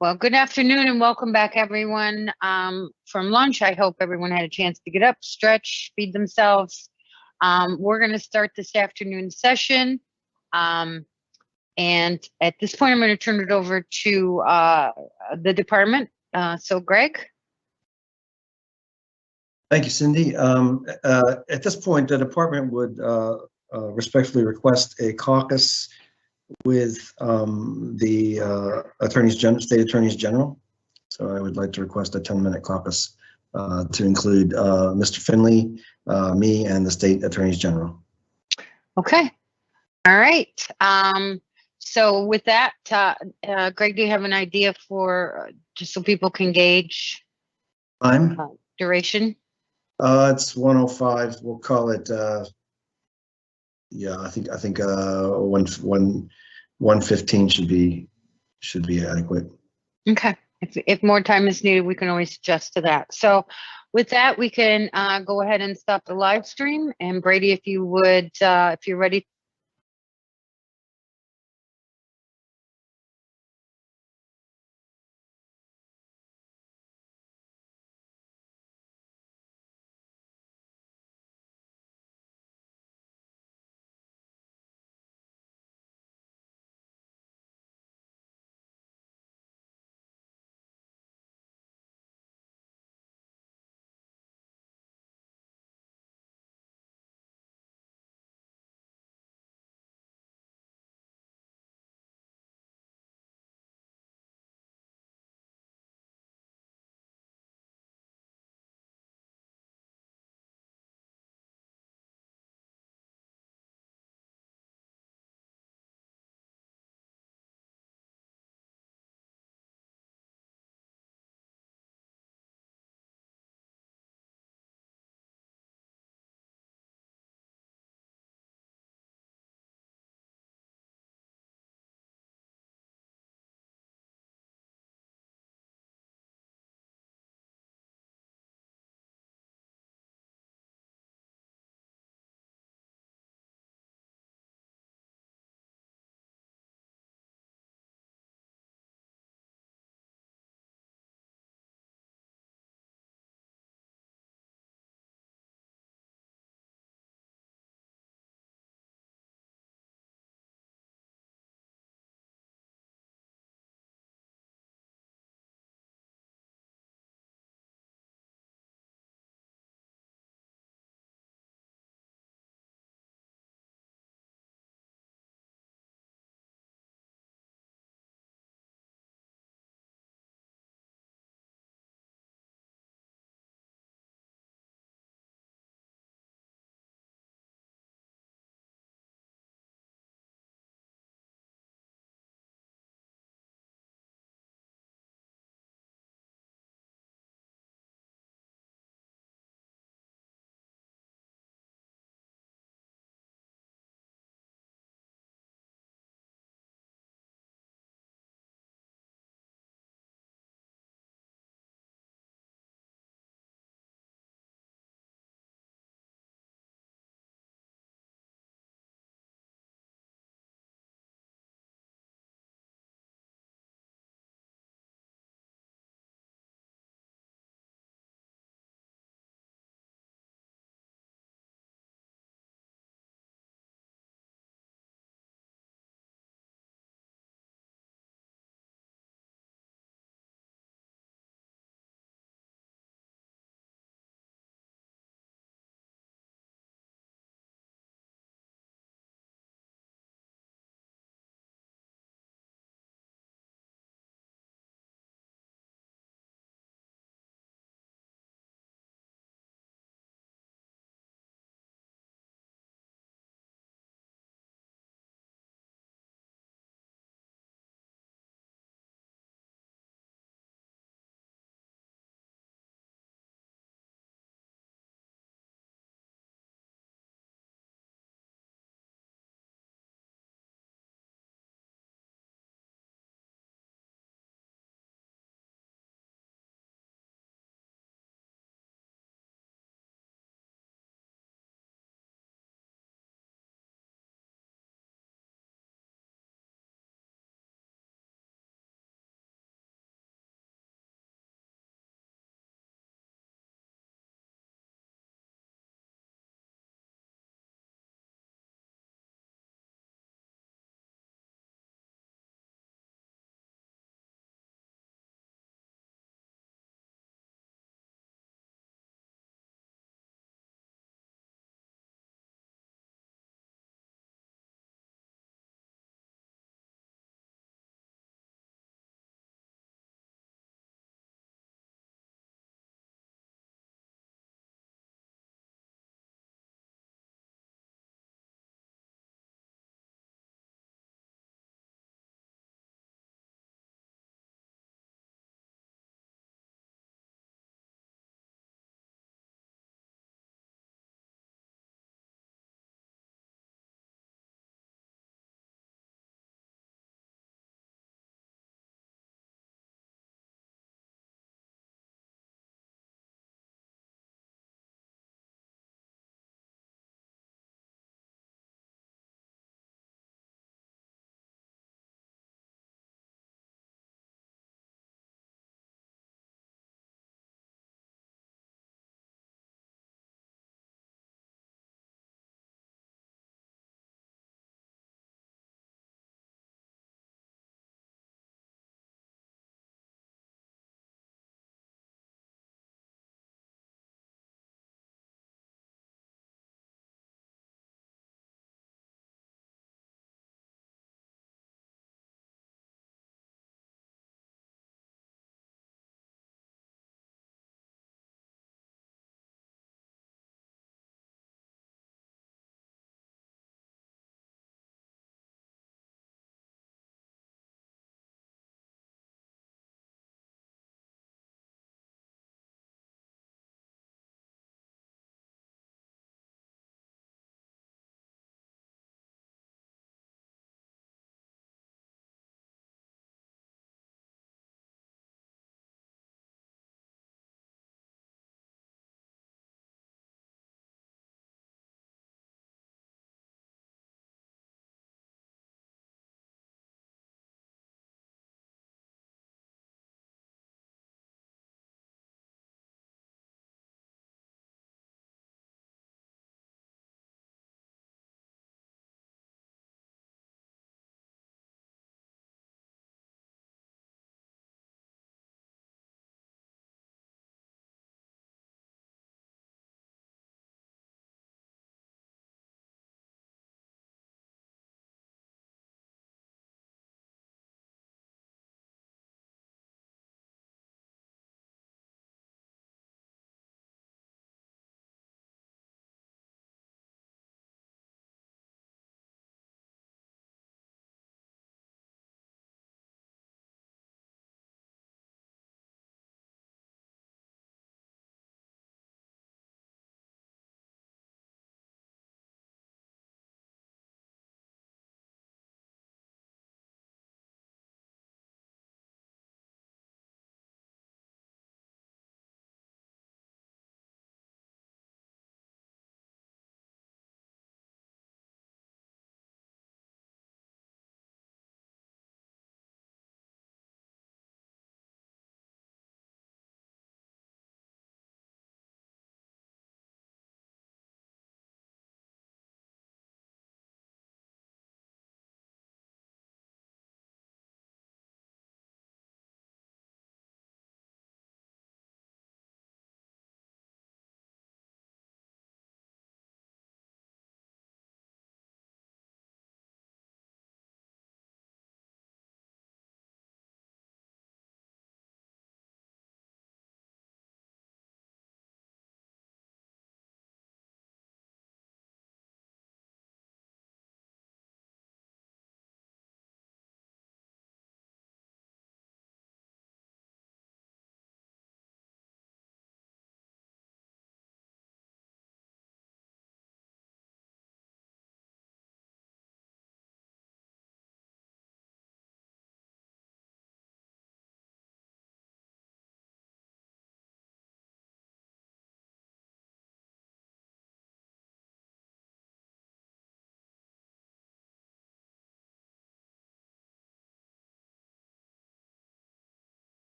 Well, good afternoon and welcome back, everyone. From lunch, I hope everyone had a chance to get up, stretch, feed themselves. We're going to start this afternoon session. And at this point, I'm going to turn it over to the department. So, Greg? Thank you, Cindy. At this point, the department would respectfully request a caucus with the state attorneys general. So I would like to request a 10-minute caucus to include Mr. Finley, me, and the state attorneys general. Okay. All right. So with that, Greg, do you have an idea for just so people can gauge Time? duration? It's 1:05. We'll call it. Yeah, I think 1:15 should be adequate. Okay. If more time is needed, we can always adjust to that. So with that, we can go ahead and stop the live stream. And Brady, if you would, if you're ready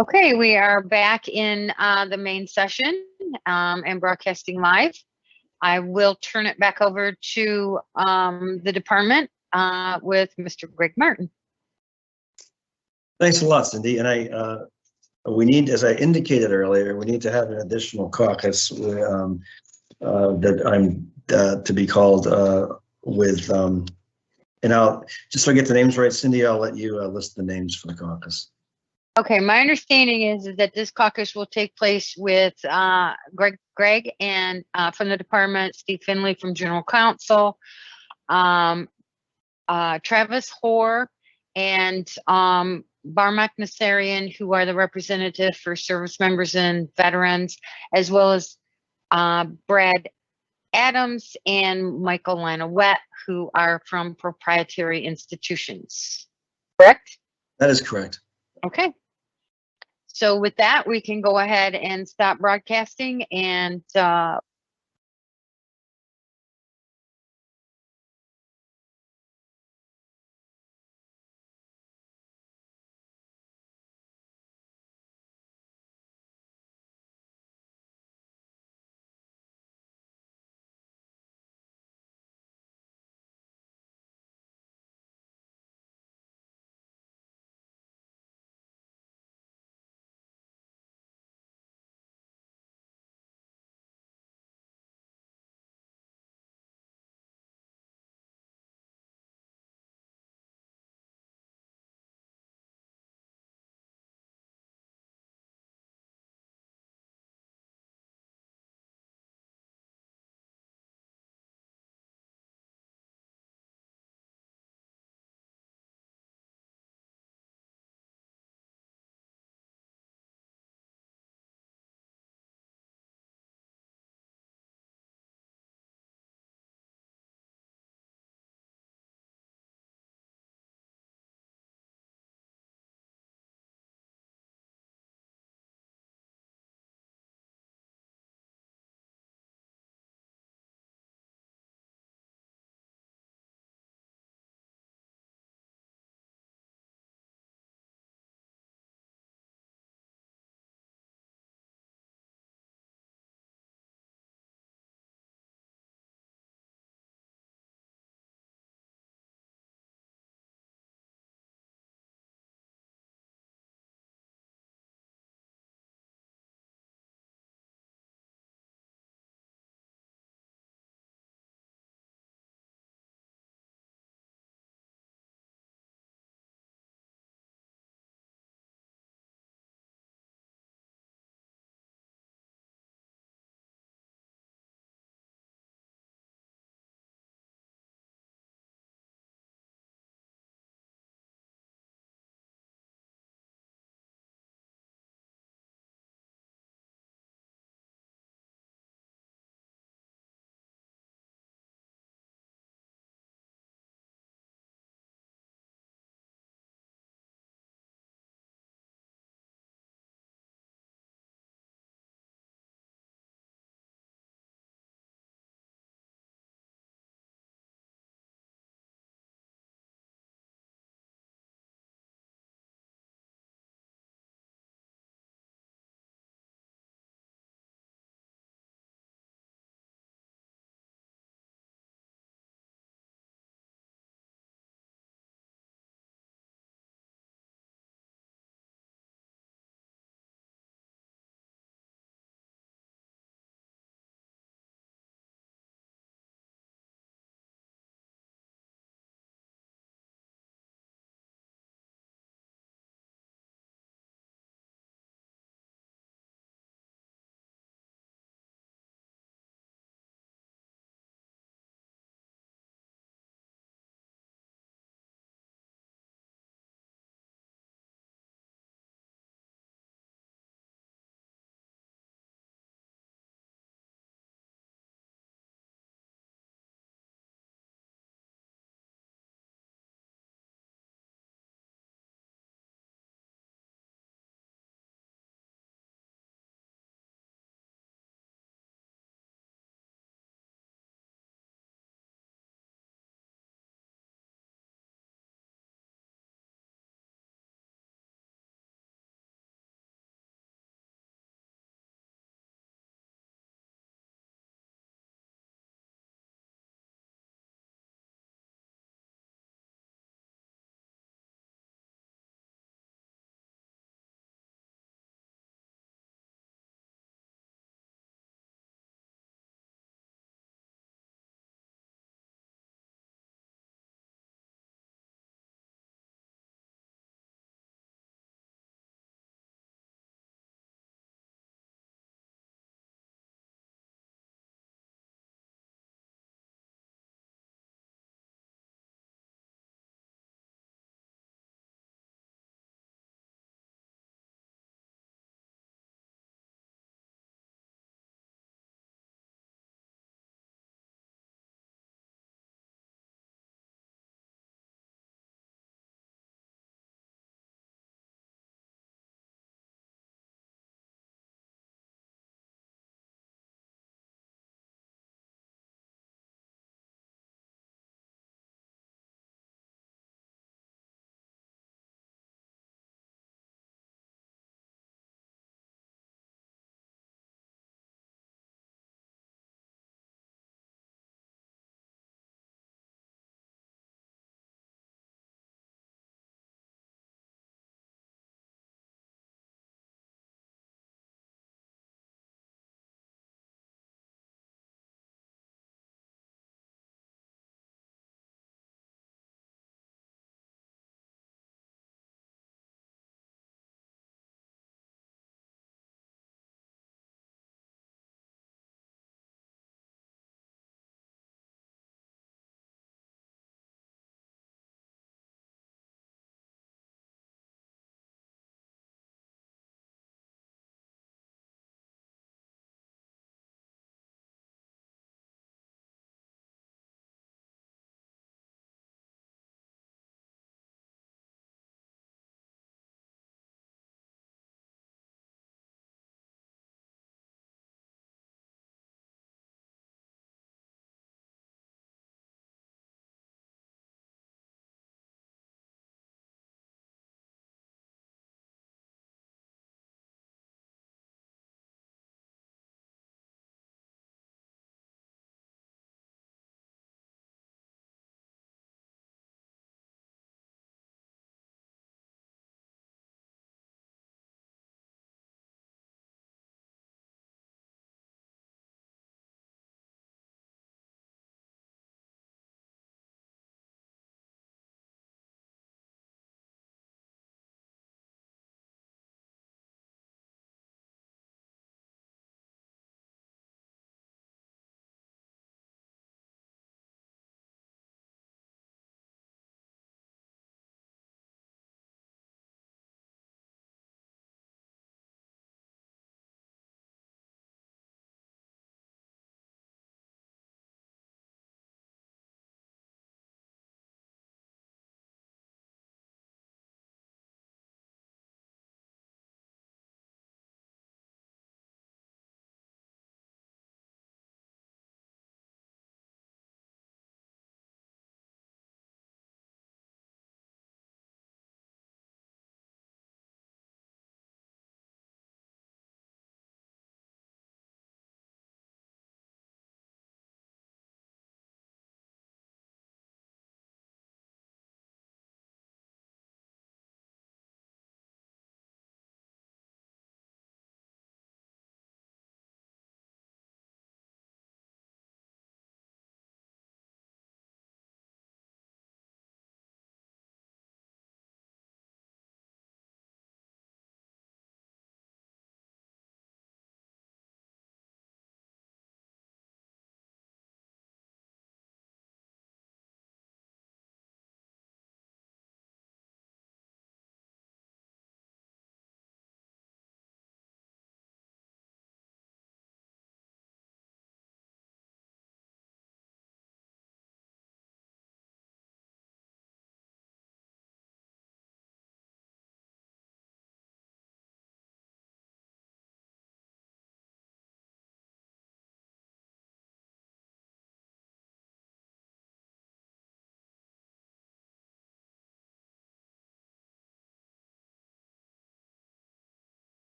Okay, we are back in the main session and broadcasting live. I will turn it back over to the department with Mr. Greg Martin. Thanks a lot, Cindy. And we need, as I indicated earlier, we need to have an additional caucus that I'm to be called with. And I'll just so I get the names right, Cindy, I'll let you list the names for the caucus. Okay, my understanding is that this caucus will take place with Greg and from the department, Steve Finley from General Counsel, Travis Hoare, and Barmak Nassarian, who are the representative for service members and veterans, as well as Brad Adams and Michael Lanowet, who are from proprietary institutions. Correct? That is correct. Okay. So with that, we can go ahead and stop broadcasting and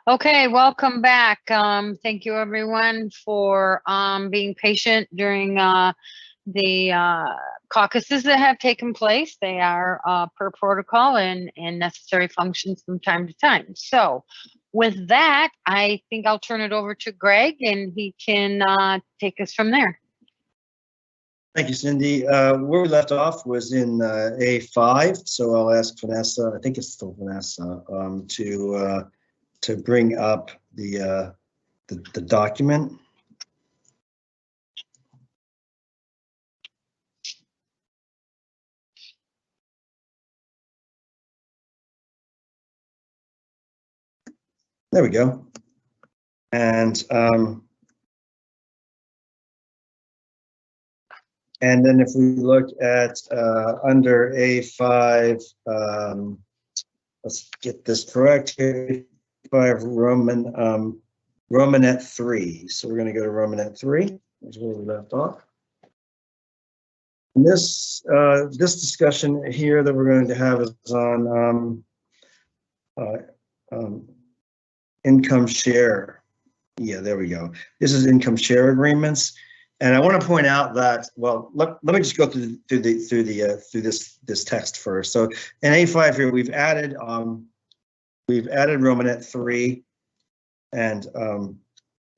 Okay, welcome back. Thank you everyone for being patient during the caucuses that have taken place. They are per protocol and necessary functions from time to time. So with that, I think I'll turn it over to Greg and he can take us from there. Thank you, Cindy. Where we left off was in A5, so I'll ask Vanessa, I think it's still Vanessa, to bring up the document. There we go. And then if we look at under A5, let's get this correct here. 5 Romanet 3. So we're going to go to Romanet 3. That's where we left off. And this discussion here that we're going to have is on income share. Yeah, there we go. This is income share agreements, and I want to point out that, well, let me just go through this text first. So in A5 here, we've added Romanet 3 and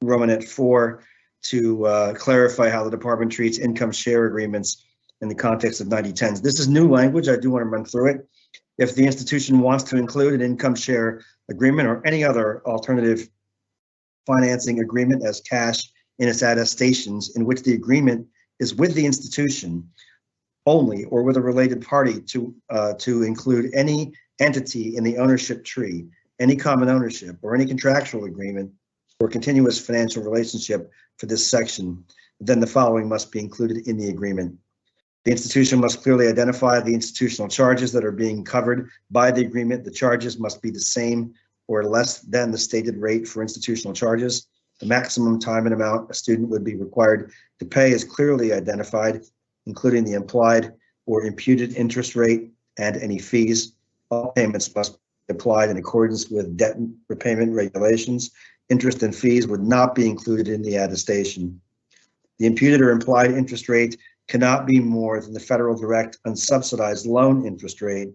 Romanet 4 to clarify how the department treats income share agreements in the context of 9010s. This is new language. I do want to run through it. If the institution wants to include an income share agreement or any other alternative financing agreement as cash in its attestations in which the agreement is with the institution only or with a related party to include any entity in the ownership tree, any common ownership or any contractual agreement or continuous financial relationship for this section, then the following must be included in the agreement. The institution must clearly identify the institutional charges that are being covered by the agreement. The charges must be the same or less than the stated rate for institutional charges. The maximum time and amount a student would be required to pay is clearly identified, including the implied or imputed interest rate and any fees. All payments must be applied in accordance with debt repayment regulations. Interest and fees would not be included in the attestation. The imputed or implied interest rate cannot be more than the federal direct unsubsidized loan interest rate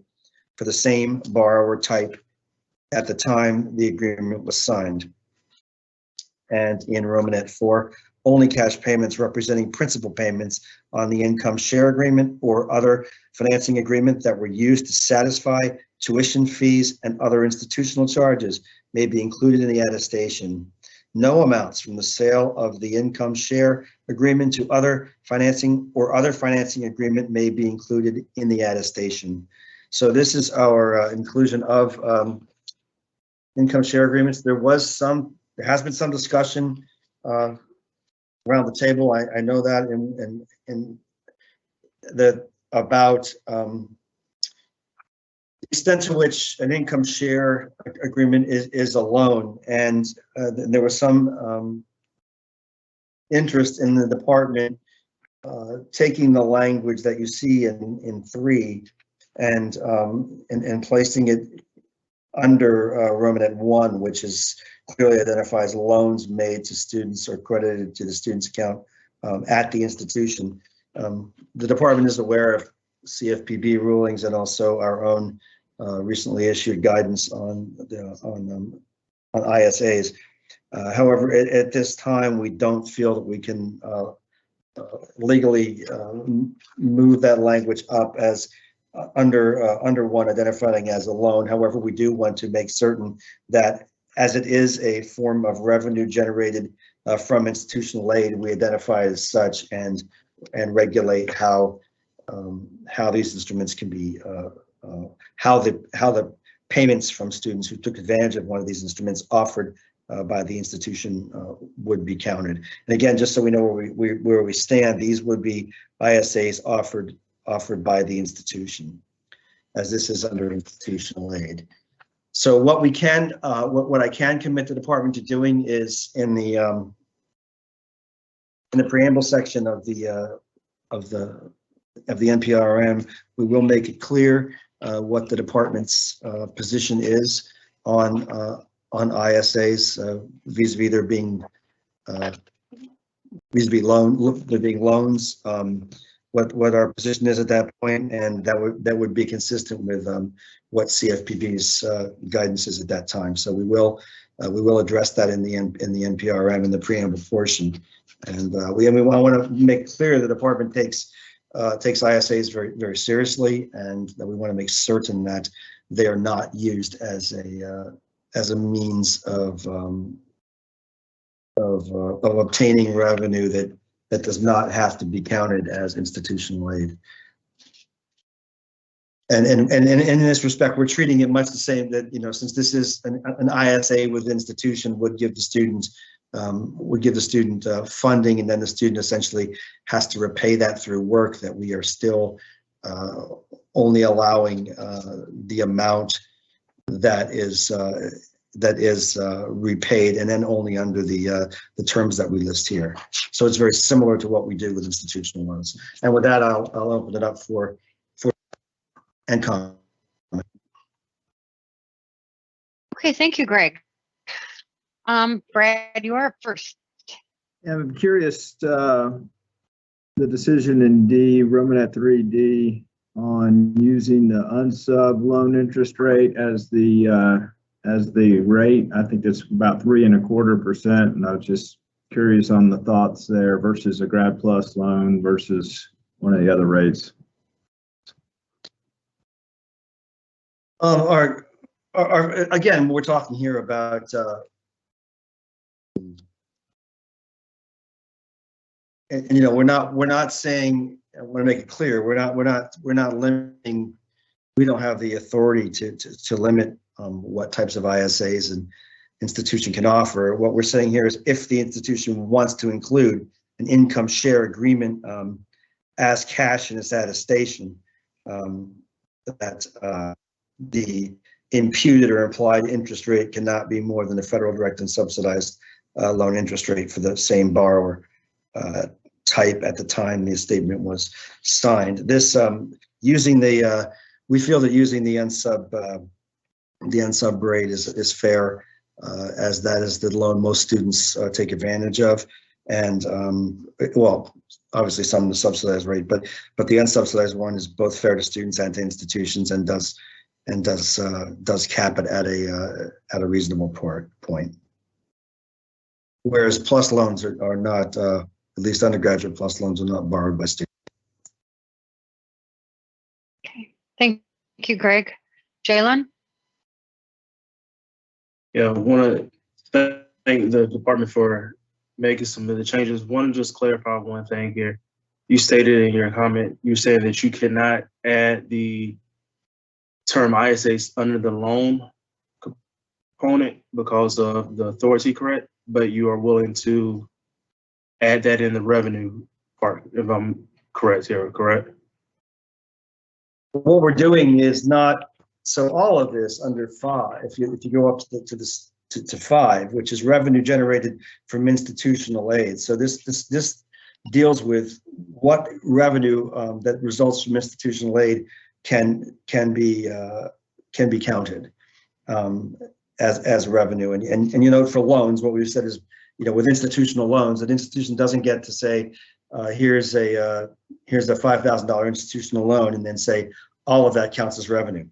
for the same borrower type at the time the agreement was signed. And in Romanet 4, only cash payments representing principal payments on the income share agreement or other financing agreement that were used to satisfy tuition fees and other institutional charges may be included in the attestation. No amounts from the sale of the income share agreement to other financing or other financing agreement may be included in the attestation. So this is our inclusion of income share agreements. There has been some discussion around the table. I know that about the extent to which an income share agreement is a loan, and there was some interest in the department taking the language that you see in 3 and placing it under Romanet 1, which is clearly identifies loans made to students or credited to the student's account at the institution. The department is aware of CFPB rulings and also our own recently issued guidance on ISAs. However, at this time, we don't feel that we can legally move that language up as under 1 identifying as a loan. However, we do want to make certain that as it is a form of revenue generated from institutional aid, we identify as such and regulate how these instruments can be how the payments from students who took advantage of one of these instruments offered by the institution would be counted. And again, just so we know where we stand, these would be ISAs offered by the institution, as this is under institutional aid. So what we can, what I can commit the department to doing is in the preamble section of the NPRM, we will make it clear what the department's position is on ISAs vis-a-vis there being vis-a-vis there being loans. What our position is at that point, and that would be consistent with what CFPB's guidance is at that time. So we will address that in the NPRM in the preamble portion, and I want to make clear the department takes ISAs very, very seriously, and that we want to make certain that they are not used as a means of obtaining revenue that does not have to be counted as institutional aid. And in this respect, we're treating it much the same that, since this is an ISA with institution, would give the student funding, and then the student essentially has to repay that through work, that we are still only allowing the amount that is repaid, and then only under the terms that we list here. So it's very similar to what we do with institutional loans. And with that, I'll open it up for and comment. Okay, thank you, Greg. Brad, you are up first. Yeah, I'm curious, the decision in D, Romanet 3D, on using the unsub loan interest rate as the rate. I think it's about 3.25%, and I was just curious on the thoughts there versus a Grad Plus loan versus one of the other rates. Again, we're talking here about we're not saying, I want to make it clear, we're not limiting. We don't have the authority to limit what types of ISAs an institution can offer. What we're saying here is, if the institution wants to include an income share agreement as cash in its attestation, that the imputed or implied interest rate cannot be more than the federal direct and subsidized loan interest rate for the same borrower type at the time the statement was signed. This we feel that using the unsub rate is fair, as that is the loan most students take advantage of, and well, obviously some of the subsidized rate, but the unsubsidized one is both fair to students and to institutions, and does cap it at a reasonable point. Whereas plus loans are not, at least undergraduate plus loans are not borrowed by students. Okay, thank you, Greg. Jalen? Yeah, I want to thank the department for making some of the changes. Want to just clarify one thing here. You stated in your comment, you said that you cannot add the term ISAs under the loan component because of the authority, correct? But you are willing to add that in the revenue part, if I'm correct here, correct? What we're doing is not, so all of this under 5, if you go up to 5, which is revenue generated from institutional aid. So this deals with what revenue that results from institutional aid can be counted as revenue. And for loans, what we've said is, with institutional loans, an institution doesn't get to say, here's a $5,000 institutional loan, and then say all of that counts as revenue,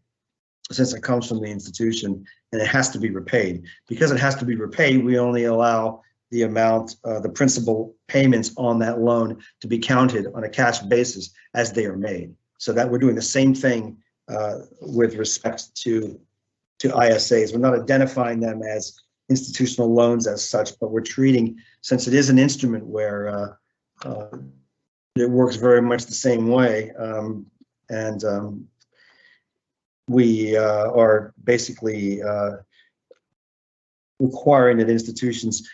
since it comes from the institution and it has to be repaid. Because it has to be repaid, we only allow the amount, the principal payments on that loan to be counted on a cash basis as they are made. So that we're doing the same thing with respect to ISAs. We're not identifying them as institutional loans as such, but we're treating, since it is an instrument where it works very much the same way, and we are basically requiring that institutions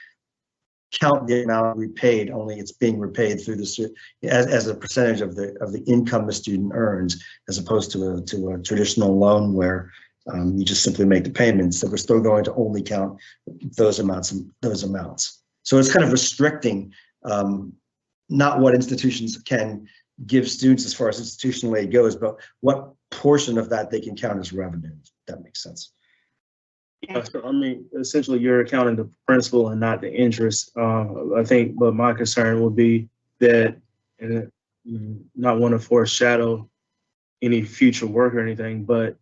count the amount repaid, only it's being repaid through the as a percentage of the income the student earns, as opposed to a traditional loan where you just simply make the payments. So we're still going to only count those amounts. So it's kind of restricting not what institutions can give students as far as institutional aid goes, but what portion of that they can count as revenue. If that makes sense. Yeah, so, I mean, essentially, you're accounting the principal and not the interest. I think, but my concern would be that, and not want to foreshadow any future work or anything, but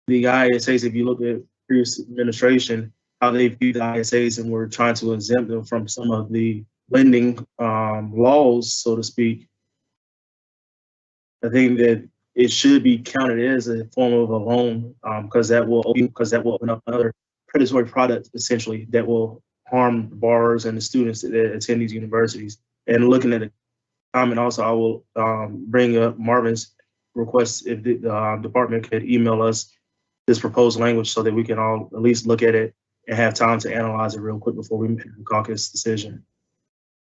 the ISAs, if you look at previous administration, how they view the ISAs and were trying to exempt them from some of the lending laws, so to speak. I think that it should be counted as a form of a loan because that will open up another predatory product essentially that will harm the borrowers and the students that attend these universities. And looking at the comment also, I will bring up Marvin's request if the department could email us this proposed language so that we can all at least look at it and have time to analyze it real quick before we make the caucus decision.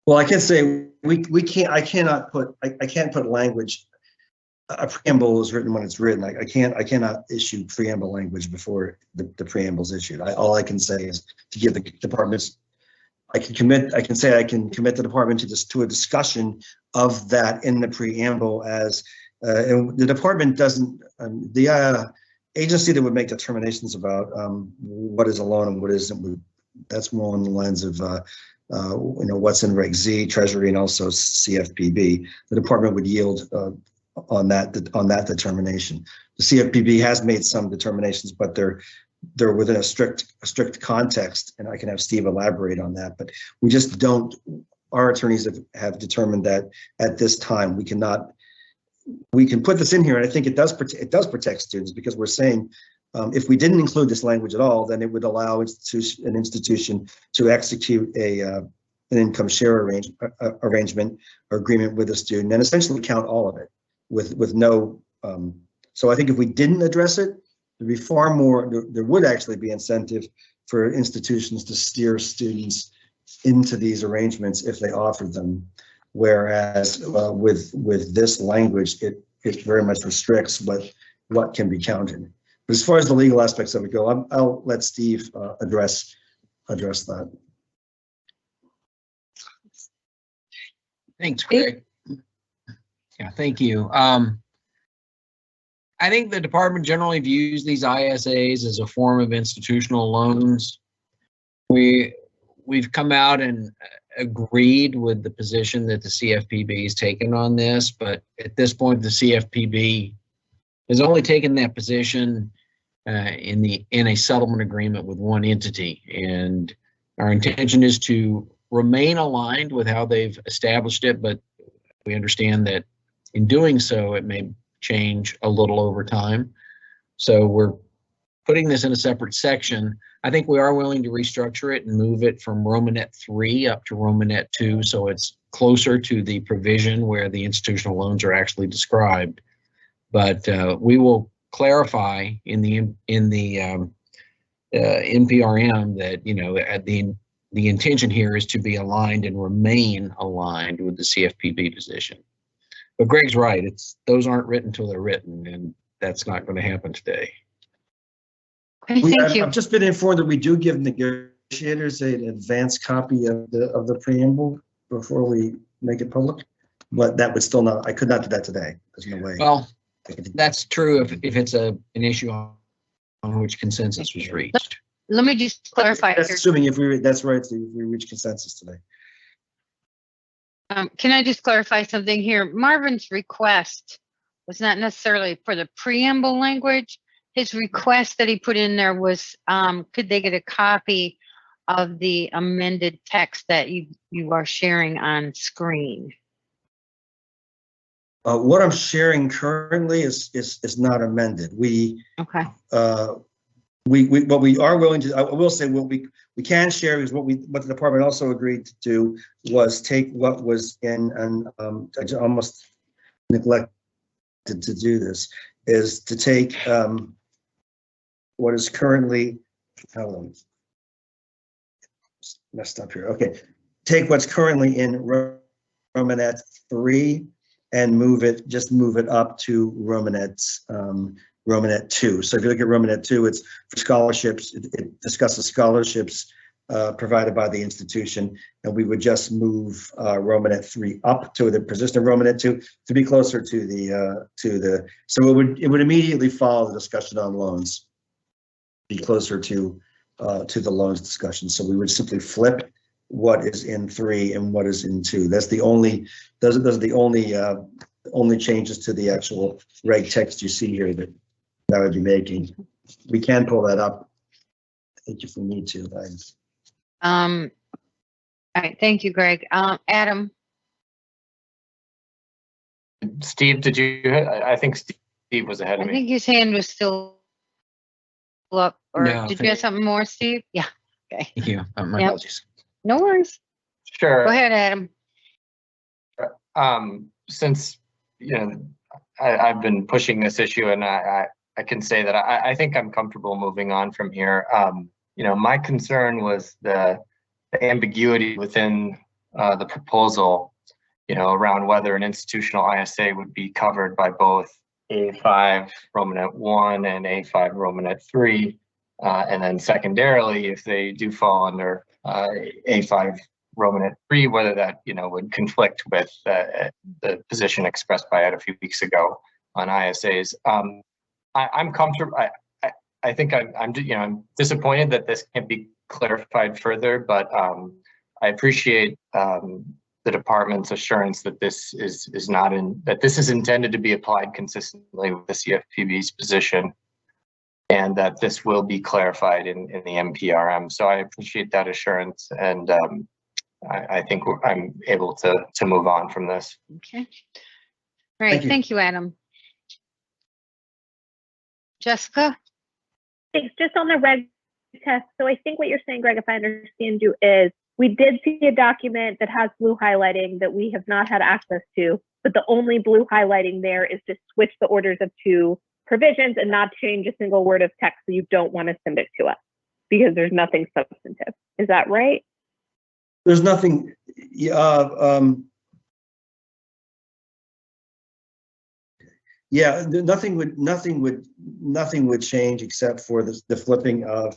Well, I can say we can't. I can't put language. A preamble is written when it's written. I cannot issue preamble language before the preamble is issued. All I can say is to give the departments. I can commit the department to a discussion of that in the preamble as and the department doesn't. The agency that would make determinations about what is a loan and what isn't. That's more on the lines of what's in Reg Z, Treasury, and also CFPB. The department would yield on that determination. The CFPB has made some determinations, but they're within a strict context, and I can have Steve elaborate on that. But we just don't. Our attorneys have determined that at this time we cannot. We can put this in here, and I think it does protect students because we're saying if we didn't include this language at all, then it would allow an institution to execute an income share arrangement or agreement with a student and essentially count all of it with no. So I think if we didn't address it, there'd be far more. There would actually be incentive for institutions to steer students into these arrangements if they offered them. Whereas with this language, it very much restricts what can be counted. But as far as the legal aspects of it go, I'll let Steve address that. Thanks, Greg. Yeah, thank you. I think the department generally views these ISAs as a form of institutional loans. We've come out and agreed with the position that the CFPB has taken on this, but at this point, the CFPB has only taken that position in a settlement agreement with one entity, and our intention is to remain aligned with how they've established it, but we understand that in doing so, it may change a little over time. So we're putting this in a separate section. I think we are willing to restructure it and move it from Romanet 3 up to Romanet 2, so it's closer to the provision where the institutional loans are actually described. But we will clarify in the NPRM that the intention here is to be aligned and remain aligned with the CFPB position. But Greg's right; those aren't written till they're written, and that's not going to happen today. Okay, thank you. I've just been informed that we do give negotiators an advanced copy of the preamble before we make it public, but that would still not. I could not do that today. There's no way. Well, that's true if it's an issue on which consensus was reached. Let me just clarify. That's here. assuming that's right. If we reach consensus today. Can I just clarify something here? Marvin's request was not necessarily for the preamble language. His request that he put in there was, could they get a copy of the amended text that you are sharing on screen? What I'm sharing currently is not amended. Okay. What we are willing to, I will say what we can share is what the department also agreed to do was take what was in, and I almost neglected to do this, is to take what is currently, messed up here. Okay, take what's currently in Romanet 3 and move it up to Romanet 2. So if you look at Romanet 2, it's for scholarships. It discusses scholarships provided by the institution, and we would just move Romanet 3 up to the position of Romanet 2 to be closer to the. So it would immediately follow the discussion on loans, be closer to to the loans discussion. So we would simply flip what is in 3 and what is in 2. That's the only, those are the only changes to the actual reg text you see here that I would be making. We can pull that up, I think, if we need to. All right, thank you, Greg. Adam, Steve, did you, I think Steve was ahead I of me. think his hand was still up, or No, did you have something more, Steve? Yeah, okay, Thank you. My Yep. apologies. no worries. Sure. Go ahead, Adam. Since, I've been pushing this issue, and I can say that I think I'm comfortable moving on from here. My concern was the ambiguity within the proposal, around whether an institutional ISA would be covered by both A5 Romanet 1 and A5 Romanet 3. And then secondarily, if they do fall under A5 Romanet 3, whether that, would conflict with the position expressed by Ed a few weeks ago on ISAs. I'm comfortable. I think I'm disappointed that this can't be clarified further, but I appreciate the department's assurance that this is intended to be applied consistently with the CFPB's position, and that this will be clarified in the NPRM. So I appreciate that assurance, and I think I'm able to move on from this. Okay. All right, you. thank you, Adam. Jessica? Thanks. Just on the reg test. So I think what you're saying, Greg, if I understand you, is we did see a document that has blue highlighting that we have not had access to, but the only blue highlighting there is to switch the orders of 2 provisions and not change a single word of text. So you don't want to send it to us because there's nothing substantive. Is that right? There's nothing, nothing would change except for the flipping of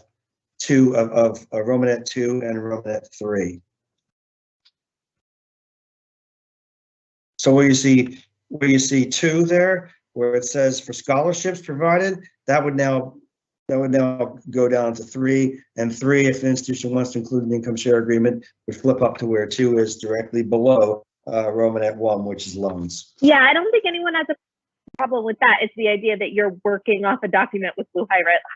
Romanet 2 and Romanet 3. So where you see 2 there, where it says for scholarships provided, that would now go down to 3, and 3, if an institution wants to include an income share agreement, would flip up to where 2 is directly below Romanet 1, which is loans. Yeah, I don't think anyone has a problem with that. It's the idea that you're working off a document with blue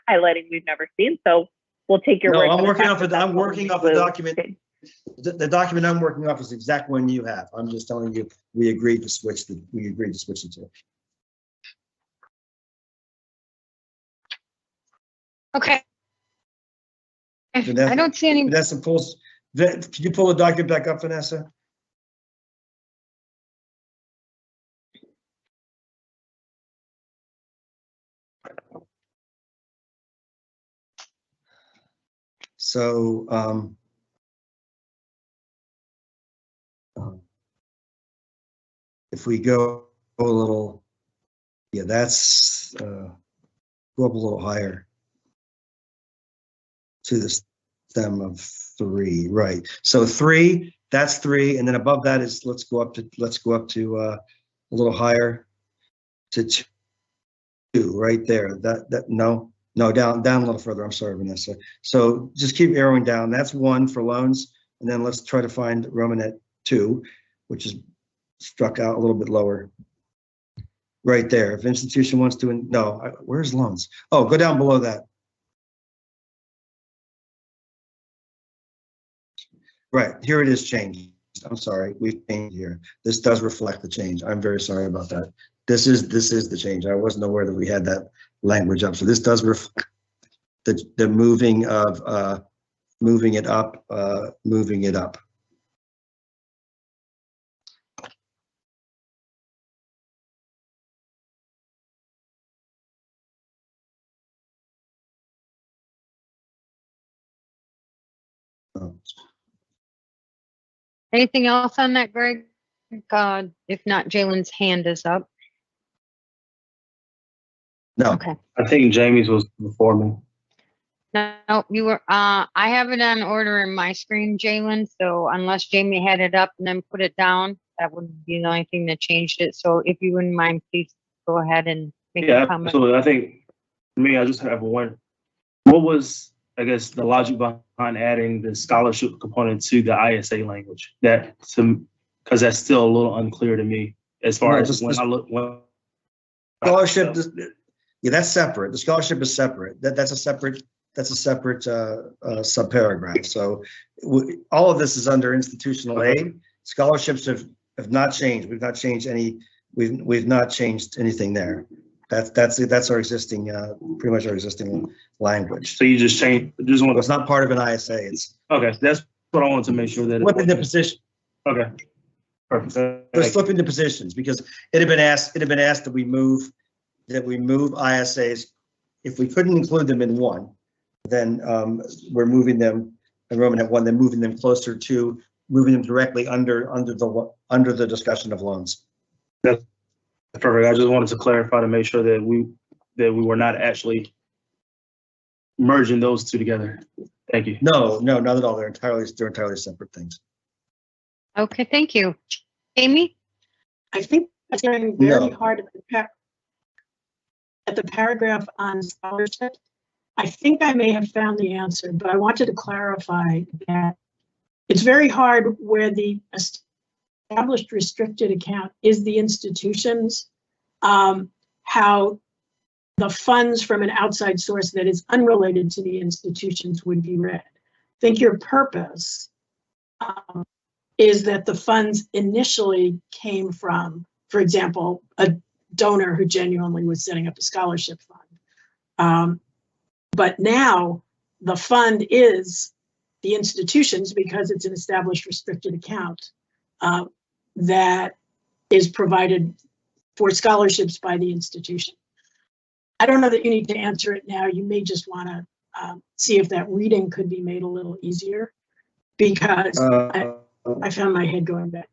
highlighting we've never seen. So we'll take your word. I'm for the working fact off that that's I'm working off blue. a document. The document I'm working off is the exact one you have. I'm just telling you, we agreed to switch the 2. Okay. Vanessa- I don't see any, Vanessa pulls, can you pull the document back up, Vanessa? So, if we go a little, that's, go up a little higher to the stem of 3, right? So 3, that's 3, and then above that is, let's go up to a little higher to 2, right there. No, down a little further. I'm sorry, Vanessa. So just keep arrowing down. That's 1 for loans, and then let's try to find Romanet 2, which is struck out a little bit lower. Right there. If institution wants to, where's loans? Oh, go down below that. Right, here it is changed. I'm sorry, we've changed here. This does reflect the change. I'm very sorry about that. This is the change. I wasn't aware that we had that language up. So this does reflect the moving of moving it up. anything else on that, Greg? If not, Jalen's hand is up. No, Okay. I think Jamie's was before me. No, you were, I have it on order in my screen, Jalen, so unless Jamie had it up and then put it down, that would be the only thing that changed it. So if you wouldn't mind, please go ahead and make Yeah, a comment. absolutely. I think for me, I just have one. What was I guess, the logic behind adding the scholarship component to the ISA language. Because that's still a little unclear to me as far No, as just- when I look. Scholarship, yeah, that's separate. The scholarship is separate. That's a separate subparagraph. So all of this is under institutional aid. Scholarships have not changed. We've not changed any, we've not changed anything there. That's our existing, pretty much our existing language. So you just want It's not part of an ISA. It's okay, that's what I wanted to make sure that. flipping the position. Okay. Perfect. Let's flip into positions because it had been asked that we move ISAs. If we couldn't include them in one, then we're moving them in Romanet 1, then moving them closer to moving them directly under the discussion of loans. That's perfect. I just wanted to clarify to make sure that we were not actually merging those two together. Thank you. No, not at all. They're entirely separate things. Okay, thank you. Amy? I think that's going very No. hard at the paragraph on scholarship. I think I may have found the answer, but I wanted to clarify that it's very hard where the established restricted account is the institutions, how the funds from an outside source that is unrelated to the institutions would be read. I think your purpose is that the funds initially came from, for example, a donor who genuinely was setting up a scholarship fund. But now the fund is the institutions because it's an established restricted account that is provided for scholarships by the institution. I don't know that you need to answer it now. You may just want to see if that reading could be made a little easier because I found my head going back.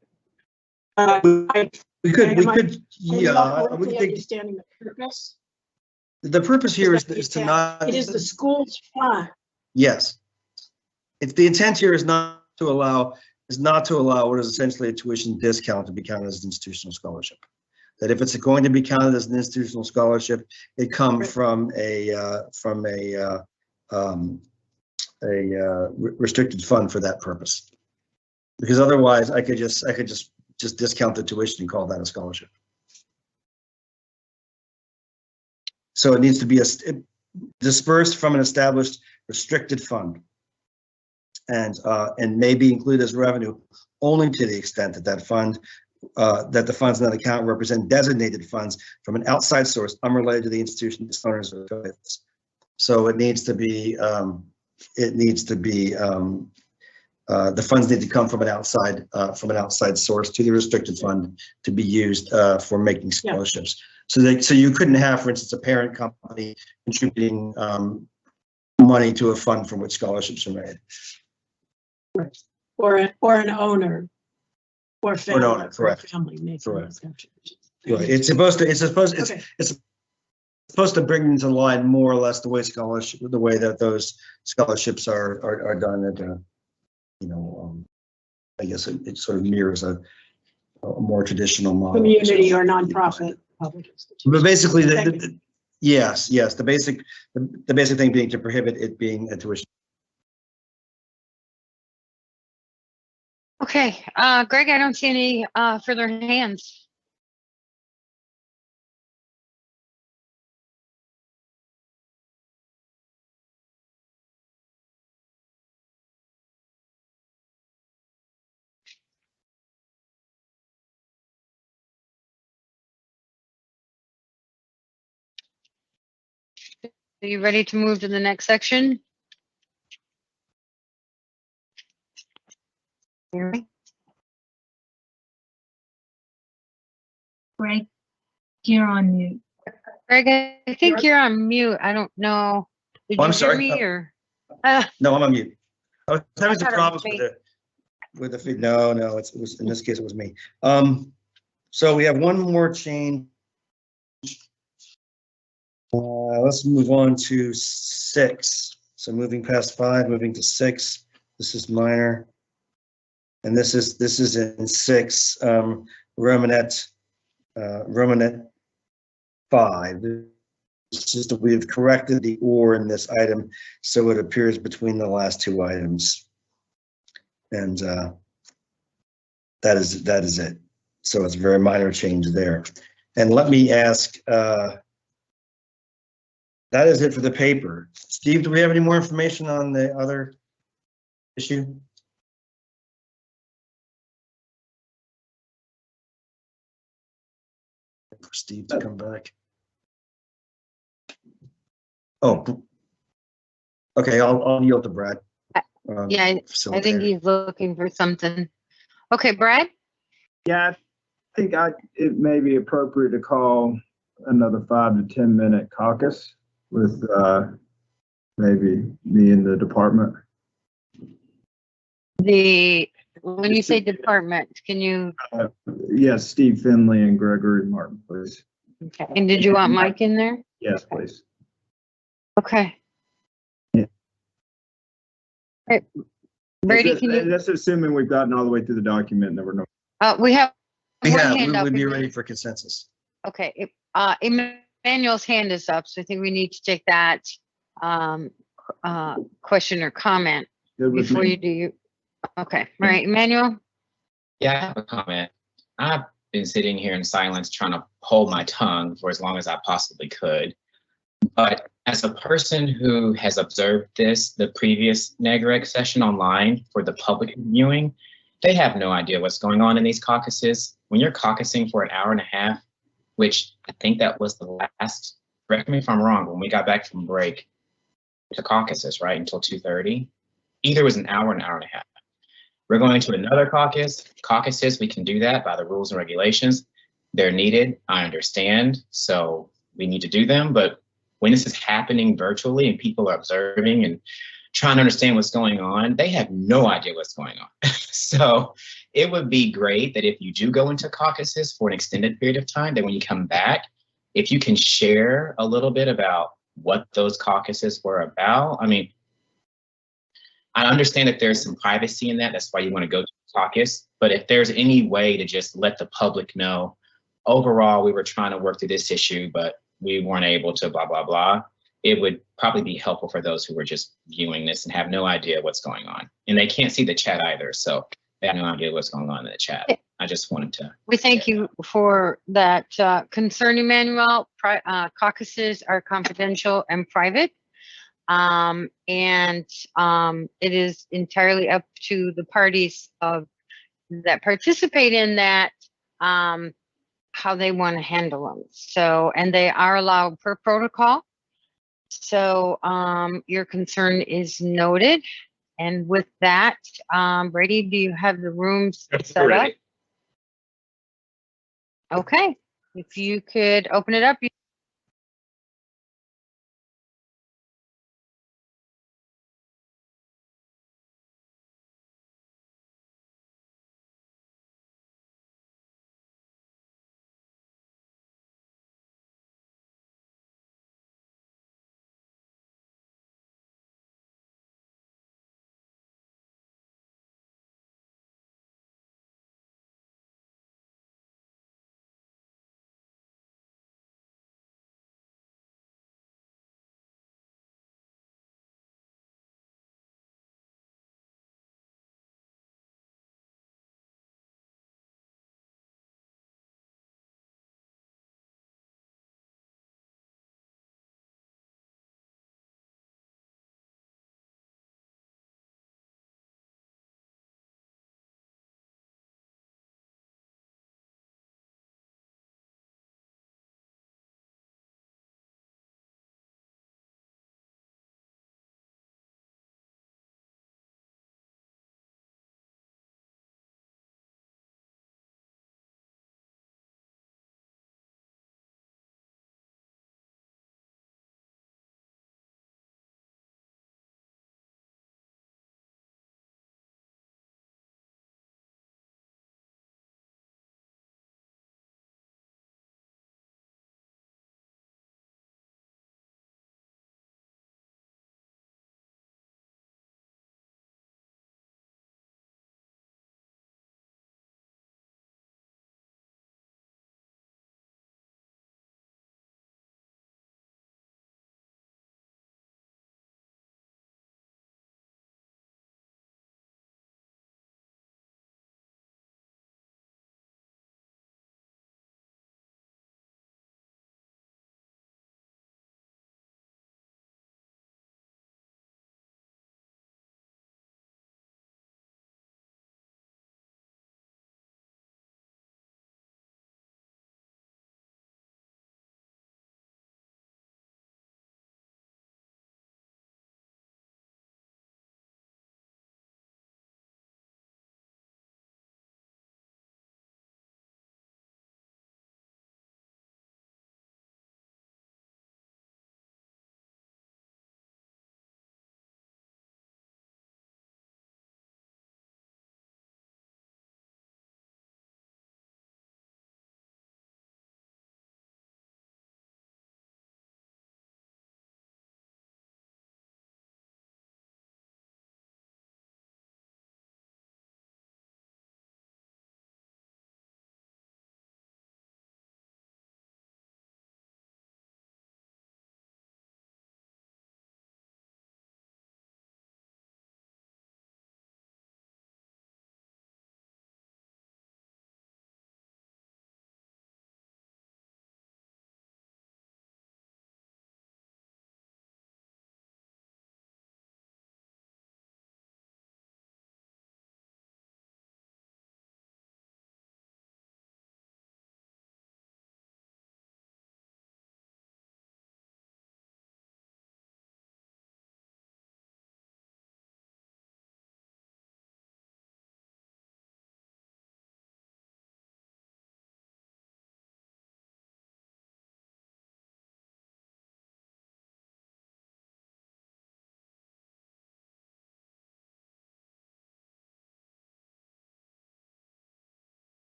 We could, Yeah, we could think, understanding the purpose. the purpose here is to not. It is the school's fund. Yes. It's the intent here is not to allow what is essentially a tuition discount to be counted as an institutional scholarship. That if it's going to be counted as an institutional scholarship, it comes from a restricted fund for that purpose. Because otherwise I could just discount the tuition and call that a scholarship. So it needs to be dispersed from an established restricted fund and may be included as revenue only to the extent that the funds in that account represent designated funds from an outside source unrelated to the institution, its owners, or affiliates. So it needs to be the funds need to come from an outside source to the restricted fund to be used for making scholarships. Yeah. So you couldn't have, for instance, a parent company contributing money to a fund from which scholarships are made. Right. Or an owner or family. Or an owner, correct. Family making correct. Right. It's supposed to bring into line more or less the way that those scholarships are done at I guess it sort of mirrors a more traditional model. Community or nonprofit public institution. But basically, yes, the basic thing being to prohibit it being a tuition. Okay, Greg, I don't see any further hands. Are you ready to move to the next section? Greg, you're on mute. Greg, I think you're on mute. I don't know. Did you I'm hear sorry. me or? No, I'm on mute. I was having some thought it problems was with the feed. No, it was in this case it was me. So we have one more change. Let's move on to 6. So moving past 5, moving to 6. This is minor, and this is in 6. Romanet 5. This It's just that we've corrected the or in this item, so it appears between the last two items. And that is it. So it's a very minor change there. And let me ask, that is it for the paper. Steve, do we have any more information on the other issue? For Steve to come back. Oh, okay, I'll yield to Brad. Yeah, I think Facilitator. he's looking for something. Okay, Brad? Yeah, I think it may be appropriate to call another 5 to 10 minute caucus with maybe me and the department. When you say department, can you, Yes, Steve Finley and Gregory Martin, please. okay, and did you want Mike in there? Yes, please. Okay. Yeah. Right. Brady, can you, That's assuming we've gotten all the way through the document and there were no. we have We one have, hand we up. would be ready for consensus. Okay, Emmanuel's hand is up, so I think we need to take that question or comment Good with before me. you do your, okay, all right, Emmanuel? Yeah, I have a comment. I've been sitting here in silence trying to hold my tongue for as long as I possibly could. But as a person who has observed the previous NEGREG session online for the public viewing, they have no idea what's going on in these caucuses. When you're caucusing for an hour and a half, which I think that was the last, correct me if I'm wrong, when we got back from break to caucuses, right, until 2:30, either it was an hour and a half. We're going to another caucuses, we can do that by the rules and regulations. They're needed, I understand, so we need to do them, but when this is happening virtually and people are observing and trying to understand what's going on, they have no idea what's going on. So it would be great that if you do go into caucuses for an extended period of time, that when you come back, if you can share a little bit about what those caucuses were about. I mean, I understand that there's some privacy in that. That's why you want to go to the caucus. But if there's any way to just let the public know, overall, we were trying to work through this issue, but we weren't able to blah, blah, blah. It would probably be helpful for those who were just viewing this and have no idea what's going on. And they can't see the chat either, so they have no idea what's going on in the chat. I just wanted to. We thank you for that concern, Emmanuel. Caucuses are confidential and private. And it is entirely up to the parties that participate in that, how they want to handle them. So, and they are allowed per protocol. So your concern is noted. And with that, Brady, do you have the rooms set up? Okay, if you could open it up.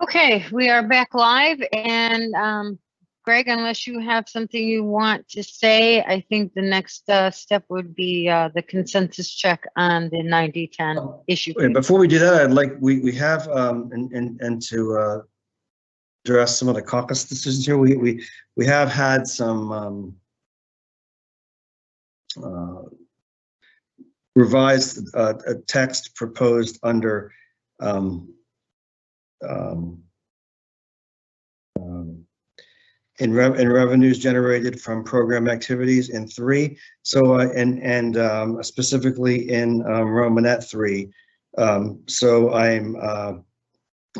Okay, we are back live, and Greg, unless you have something you want to say, I think the next step would be the consensus check on the 90-10 issue. Wait, before we do that, I'd like, we have, and to address some of the caucus decisions here, we have had some revised text proposed under in revenues generated from program activities in 3. So and specifically in Romanet 3. So I'm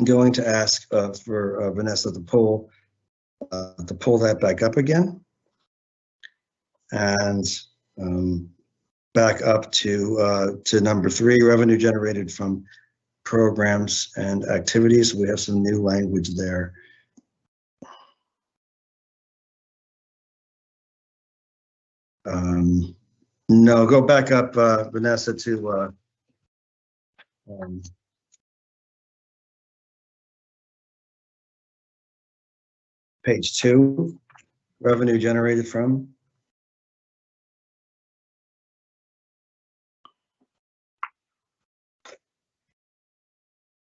going to ask for Vanessa to pull that back up again, and back up to number 3, revenue generated from programs and activities. We have some new language there. No, go back up, Vanessa, to page 2, revenue generated from.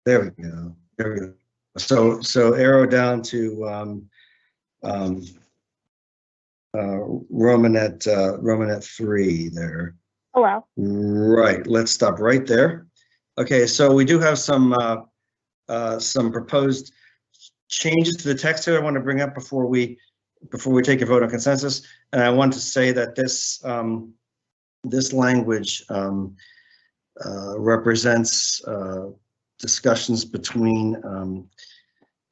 There we go. There we go. So arrow down to Romanet 3 there. Hello. Right. Let's stop right there. Okay. So we do have some proposed changes to the text here I want to bring up before we take a vote on consensus. And I want to say that this this language represents discussions between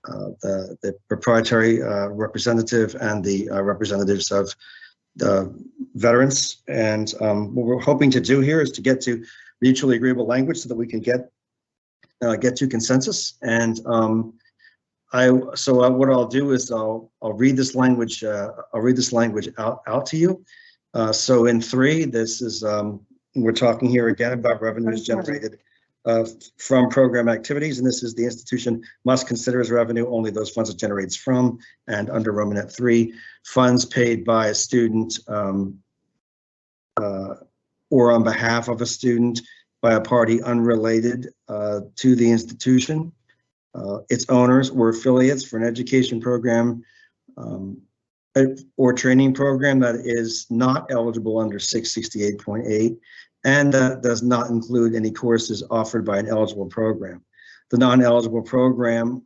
the proprietary representative and the representatives of the veterans. And what we're hoping to do here is to get to mutually agreeable language so that we can get to consensus. And what I'll do is I'll read this language. I'll read this language out to you. So in 3, this is we're talking here again about revenues generated from program activities, and this is the institution must consider as revenue only those funds it generates from, and under Romanet 3, funds paid by a student or on behalf of a student by a party unrelated to the institution, its owners or affiliates for an education program or training program that is not eligible under 668.8 and does not include any courses offered by an eligible program. The non-eligible program,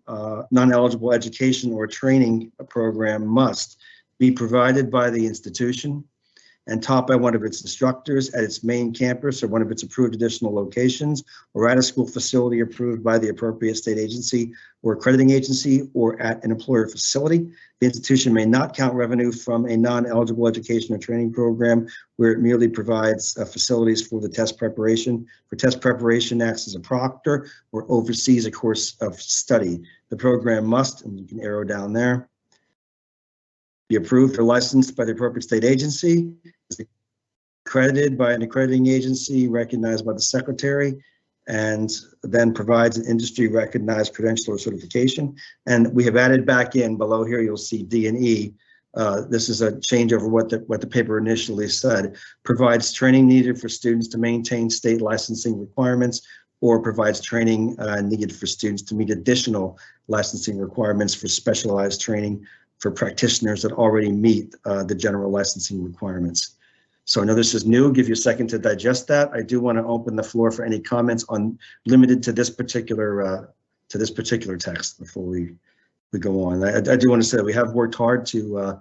non-eligible education or training program must be provided by the institution and taught by one of its instructors at its main campus or one of its approved additional locations, or at a school facility approved by the appropriate state agency or accrediting agency, or at an employer facility. The institution may not count revenue from a non-eligible education or training program where it merely provides facilities for the test preparation. For test preparation, acts as a proctor or oversees a course of study. The program must, and you can arrow down there, be approved or licensed by the appropriate state agency, is accredited by an accrediting agency recognized by the secretary, and then provides an industry recognized credential or certification. And we have added back in below here, you'll see D and E. This is a change over what the paper initially said. Provides training needed for students to maintain state licensing requirements, or provides training needed for students to meet additional licensing requirements for specialized training for practitioners that already meet the general licensing requirements. So I know this is new. Give you a second to digest that. I do want to open the floor for any comments on limited to this particular text before we go on. I do want to say that we have worked hard to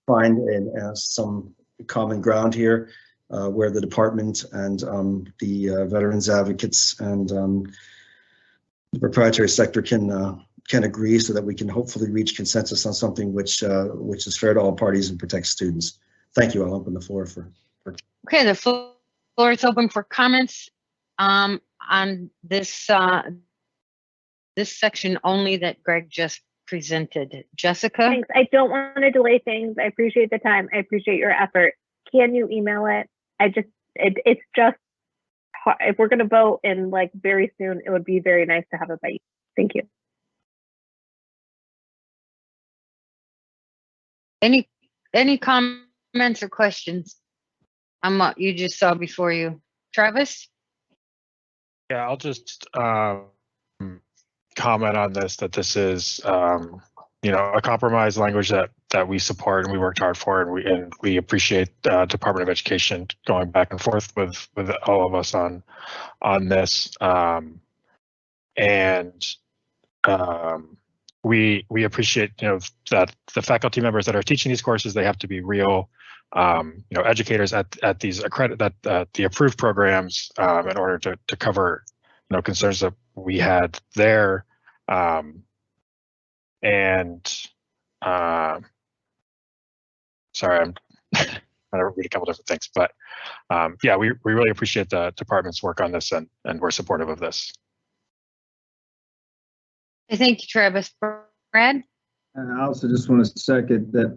find some common ground here where the department and the veterans advocates and the proprietary sector can agree, so that we can hopefully reach consensus on something which is fair to all parties and protects students. Thank you. I'll open the floor for. Okay, the floor is open for comments on this this section only that Greg just presented. Jessica? Thanks. I don't want to delay things. I appreciate the time. I appreciate your effort. Can you email it? It's just if we're going to vote in like very soon, it would be very nice to have it by you. Thank you. Any comments or questions on what you just saw before you? Travis? Yeah, I'll just comment on this, that this is, a compromise language that we support and we worked hard for, and we appreciate Department of Education going back and forth with all of us on this. We appreciate, that the faculty members that are teaching these courses, they have to be real, educators at these the approved programs in order to cover, concerns that we had there. Sorry, I'm trying to read a couple different things, but yeah, we really appreciate the department's work on this, and we're supportive of this. Thank you, Travis. Brad? And I also just want to second that,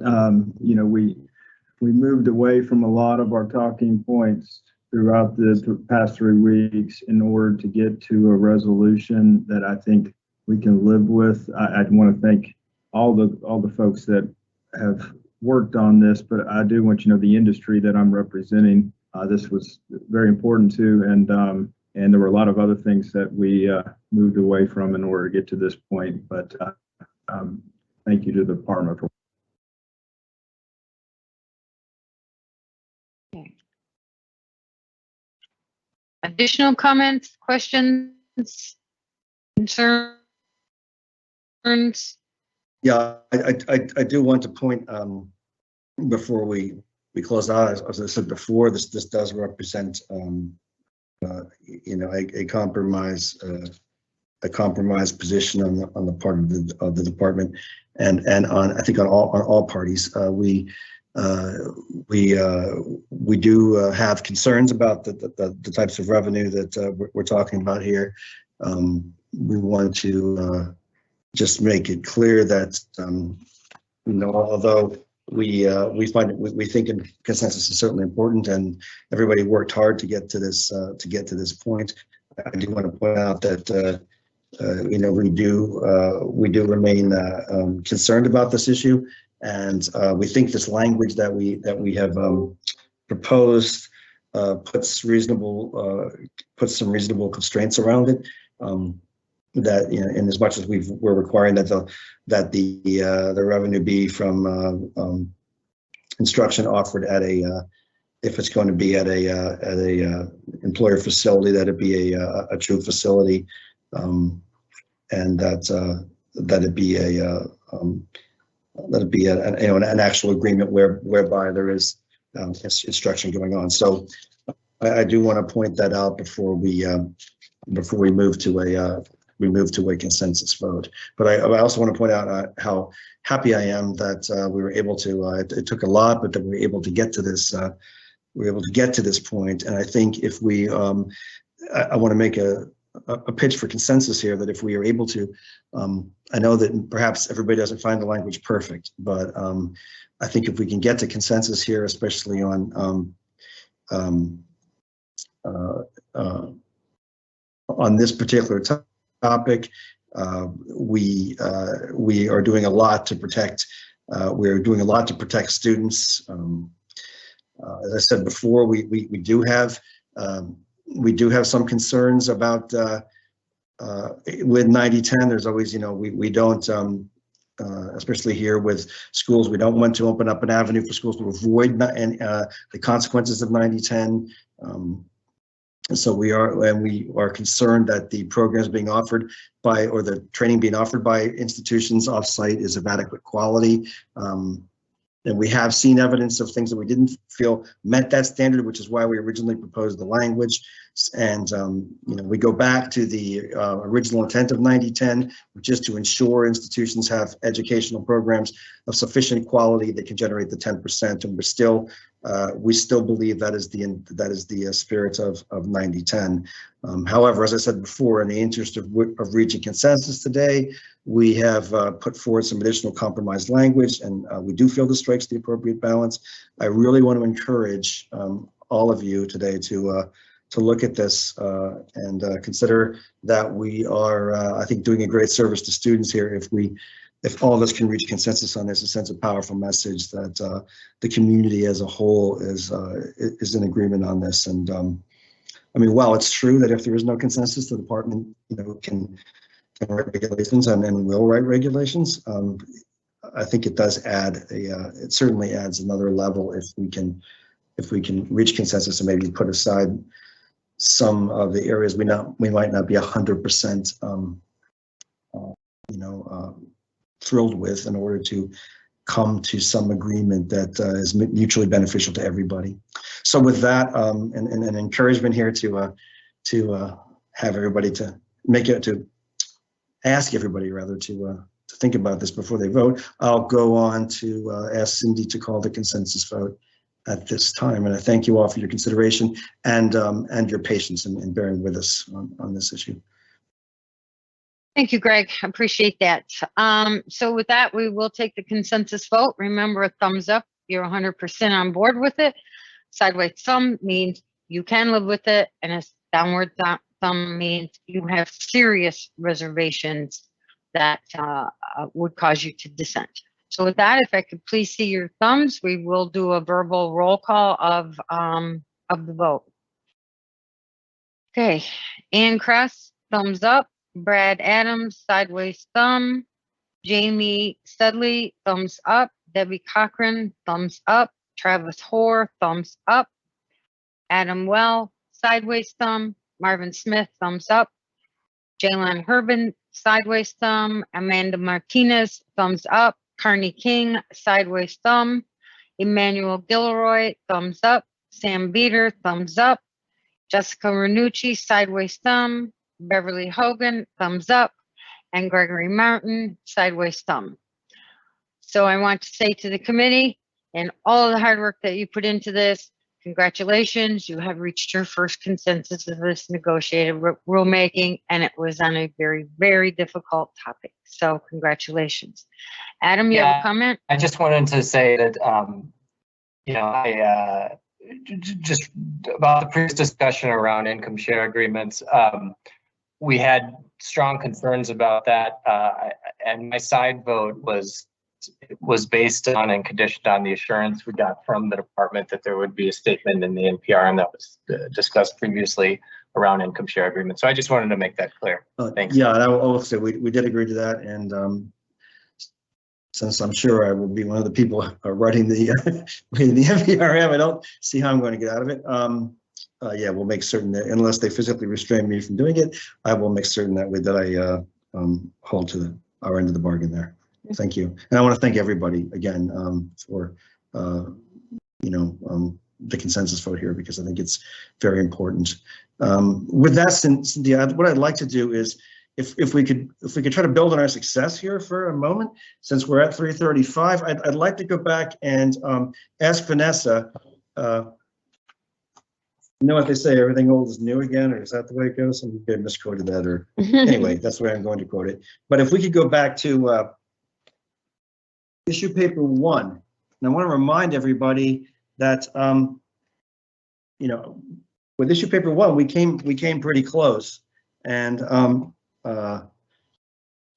we moved away from a lot of our talking points throughout the past 3 weeks in order to get to a resolution that I think we can live with. I want to thank all the folks that have worked on this, but I do want you to know the industry that I'm representing, this was very important to, and there were a lot of other things that we moved away from in order to get to this point. But thank you to the department for. Okay. Additional comments, questions, concerns? Yeah, I do want to point before we close out, as I said before, this does represent a compromise position on the part of the department, and on, I think, on all parties. We do have concerns about the types of revenue that we're talking about here. We want to just make it clear that although we think consensus is certainly important, and everybody worked hard to get to this point. I do want to point out that we do remain concerned about this issue, and we think this language that we have proposed puts some reasonable constraints around it. That in as much as we're requiring that the revenue be from instruction offered at if it's going to be at a employer facility, that it be a true facility, and that it be an actual agreement whereby there is instruction going on. So I do want to point that out before we move to a consensus vote. But I also want to point out how happy I am that we were able to. It took a lot, but that we were able to get to this. We were able to get to this point, and I think if we, I want to make a pitch for consensus here, that if we are able to, I know that perhaps everybody doesn't find the language perfect, but I think if we can get to consensus here, especially on this particular topic, we are doing a lot to protect. We're doing a lot to protect students. As I said before, we do have some concerns about with 90/10. There's always, we don't, especially here with schools, we don't want to open up an avenue for schools to avoid the consequences of 90/10. So we are concerned that the programs being offered by, or the training being offered by institutions offsite is of adequate quality. And we have seen evidence of things that we didn't feel met that standard, which is why we originally proposed the language. And we go back to the original intent of 90/10, which is to ensure institutions have educational programs of sufficient quality that can generate the 10%. And we still believe that is the spirit of 90/10. However, as I said before, in the interest of reaching consensus today, we have put forward some additional compromise language, and we do feel this strikes the appropriate balance. I really want to encourage all of you today to look at this and consider that we are, I think, doing a great service to students here if all of us can reach consensus on this, a sense of powerful message that the community as a whole is in agreement on this. And I mean, while it's true that if there is no consensus, the department, can write regulations and will write regulations. I think it does add it certainly adds another level if we can reach consensus and maybe put aside some of the areas we might not be 100% thrilled with in order to come to some agreement that is mutually beneficial to everybody. So with that, and an encouragement here to have everybody to ask everybody rather to think about this before they vote, I'll go on to ask Cindy to call the consensus vote at this time. And I thank you all for your consideration and your patience in bearing with us on this issue. Thank you, Greg. I appreciate that. So with that, we will take the consensus vote. Remember, a thumbs up, you're 100% on board with it. Sideways thumb means you can live with it, and a downward thumb means you have serious reservations that would cause you to dissent. So with that, if I could please see your thumbs, we will do a verbal roll call of the vote. Okay, Ann Kress, thumbs up. Brad Adams, sideways thumb. Jamie Studley, thumbs up. Debbie Cochran, thumbs up. Travis Hoare, thumbs up. Adam Well, sideways thumb. Marvin Smith, thumbs up. Jalen Herbin, sideways thumb. Amanda Martinez, thumbs up. Carney King, sideways thumb. Emmanuel Gilroy, thumbs up. Sam Beater, thumbs up. Jessica Renucci, sideways thumb. Beverly Hogan, thumbs up. And Gregory Martin, sideways thumb. So I want to say to the committee and all of the hard work that you put into this, congratulations, you have reached your first consensus of this negotiated rulemaking, and it was on a very, very difficult topic. So congratulations. Adam, you have a comment? I just wanted to say that, just about the previous discussion around income share agreements, we had strong concerns about that, and my side vote was based on and conditioned on the assurance we got from the department that there would be a statement in the NPRM that was discussed previously around income share agreements. So I just wanted to make that clear. Thanks. Yeah, and I will also say we did agree to that, and since I'm sure I will be one of the people writing the NPRM, I don't see how I'm going to get out of it. Yeah, we'll make certain that unless they physically restrain me from doing it, I will make certain that I hold to our end of the bargain there. Thank you. And I want to thank everybody again for, the consensus vote here, because I think it's very important. With that, Cynthia, what I'd like to do is if we could try to build on our success here for a moment, since we're at 3:35, I'd like to go back and ask Vanessa, you know what they say, everything old is new again, or is that the way it goes? Some people misquoted that, or anyway, that's the way I'm going to quote it. But if we could go back to issue paper 1, and I want to remind everybody that with issue paper 1, we came pretty close, and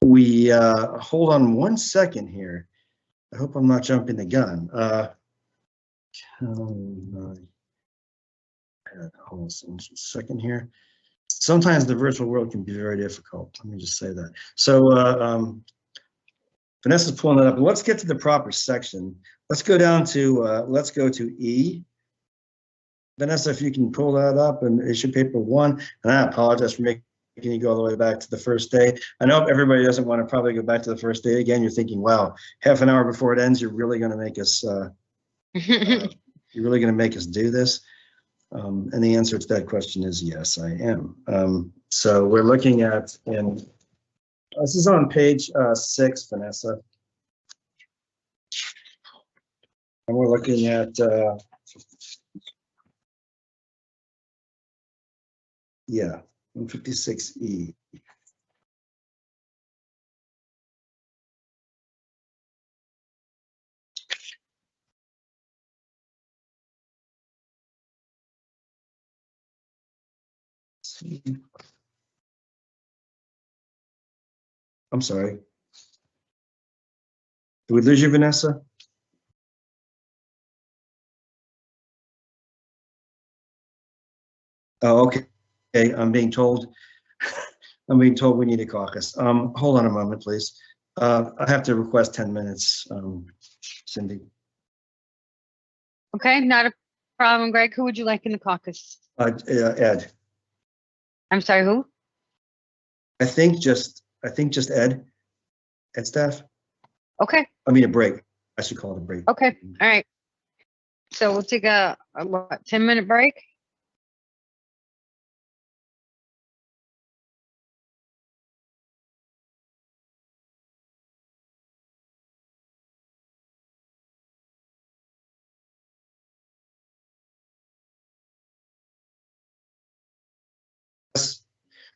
we hold on one second here. I hope I'm not jumping the gun. Hold on a second here. Sometimes the virtual world can be very difficult. Let me just say that. So Vanessa's pulling it up. Let's get to the proper section. Let's go down to let's go to E. Vanessa, if you can pull that up and issue paper 1. And I apologize for making you go all the way back to the first day. I know everybody doesn't want to probably go back to the first day again. You're thinking, wow, half an hour before it ends, you're really going to make us do this. And the answer to that question is yes, I am. So we're looking at, and this is on page 6, Vanessa. And we're looking at, yeah, 156E. I'm sorry. Did we lose you, Vanessa? Oh, okay. Okay, I'm being told we need a caucus. Hold on a moment, please. I have to request 10 minutes, Cindy. Okay, not a problem, Greg. Who would you like in the caucus? Ed, I'm sorry, who? I think just Ed staff. Okay, I mean, a break. I should call it a break. okay, all right. So we'll take a what, 10-minute break?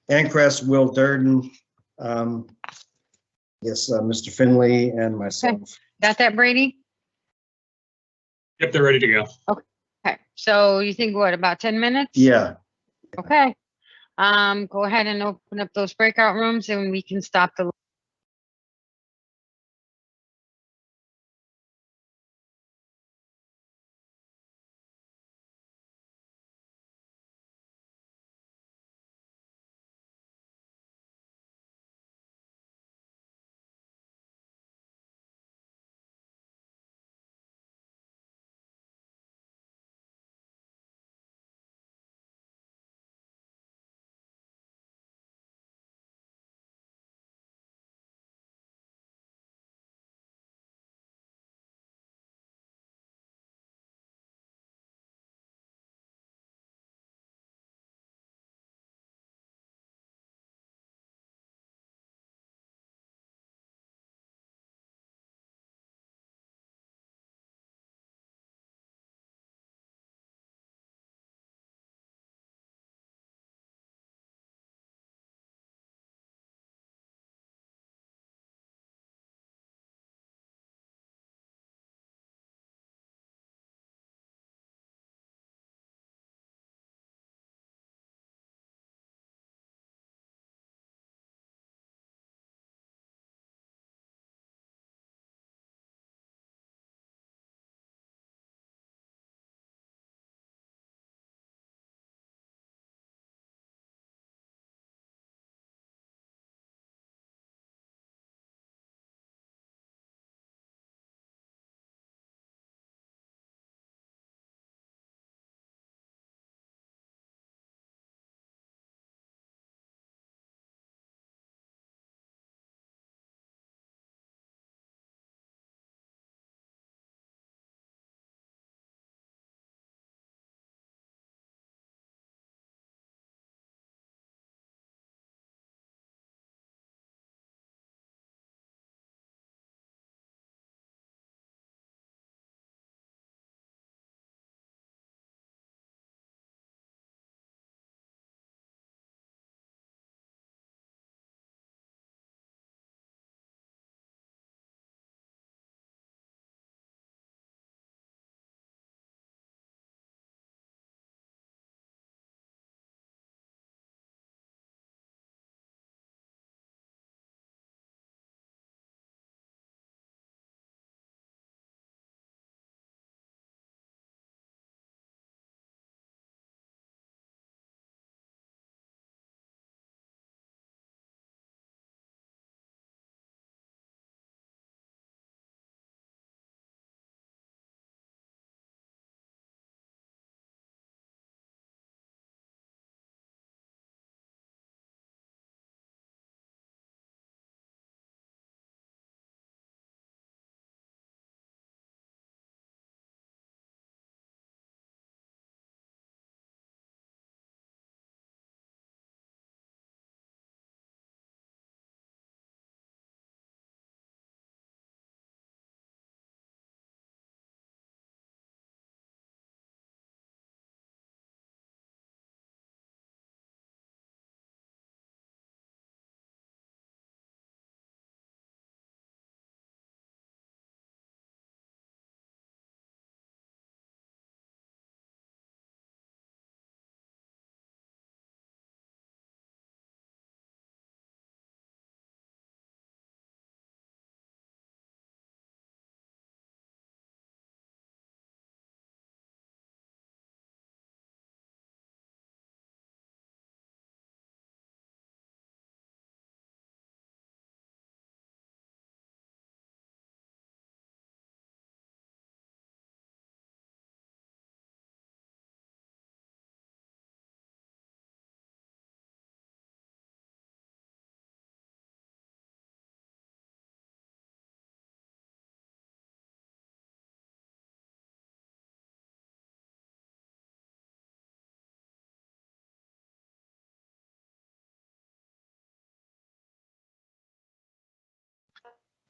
Ann Kress, Will Durden, yes, Mr. Finley and myself. Got that, Brady? Yep, they're ready to go. Okay, so you think what, about 10 minutes? Yeah. Okay. Go ahead and open up those breakout rooms and we can stop the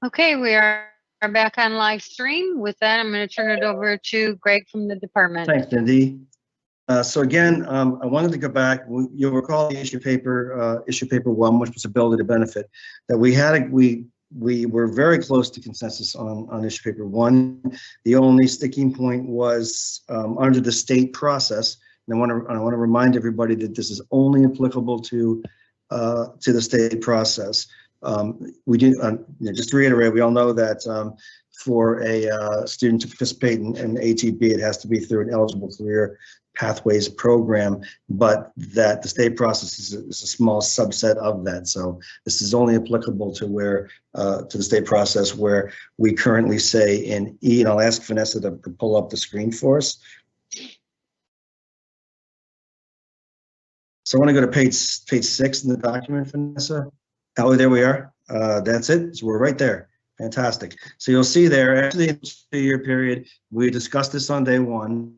Okay, we are back on live stream. With that, I'm going to turn it over to Greg from the department. Thanks, Cindy. So again, I wanted to go back. You'll recall the issue paper 1, which was ability to benefit, that we were very close to consensus on issue paper 1. The only sticking point was under the state process. And I want to remind everybody that this is only applicable to the state process. We do, just to reiterate, we all know that for a student to participate in ATB, it has to be through an eligible career pathways program, but that the state process is a small subset of that. So this is only applicable to to the state process where we currently say in E, and I'll ask Vanessa to pull up the screen for us. So I want to go to page 6 in the document, Vanessa. Oh, there we are. That's it. So we're right there. Fantastic. So you'll see there, after the 2-year period, we discussed this on day 1.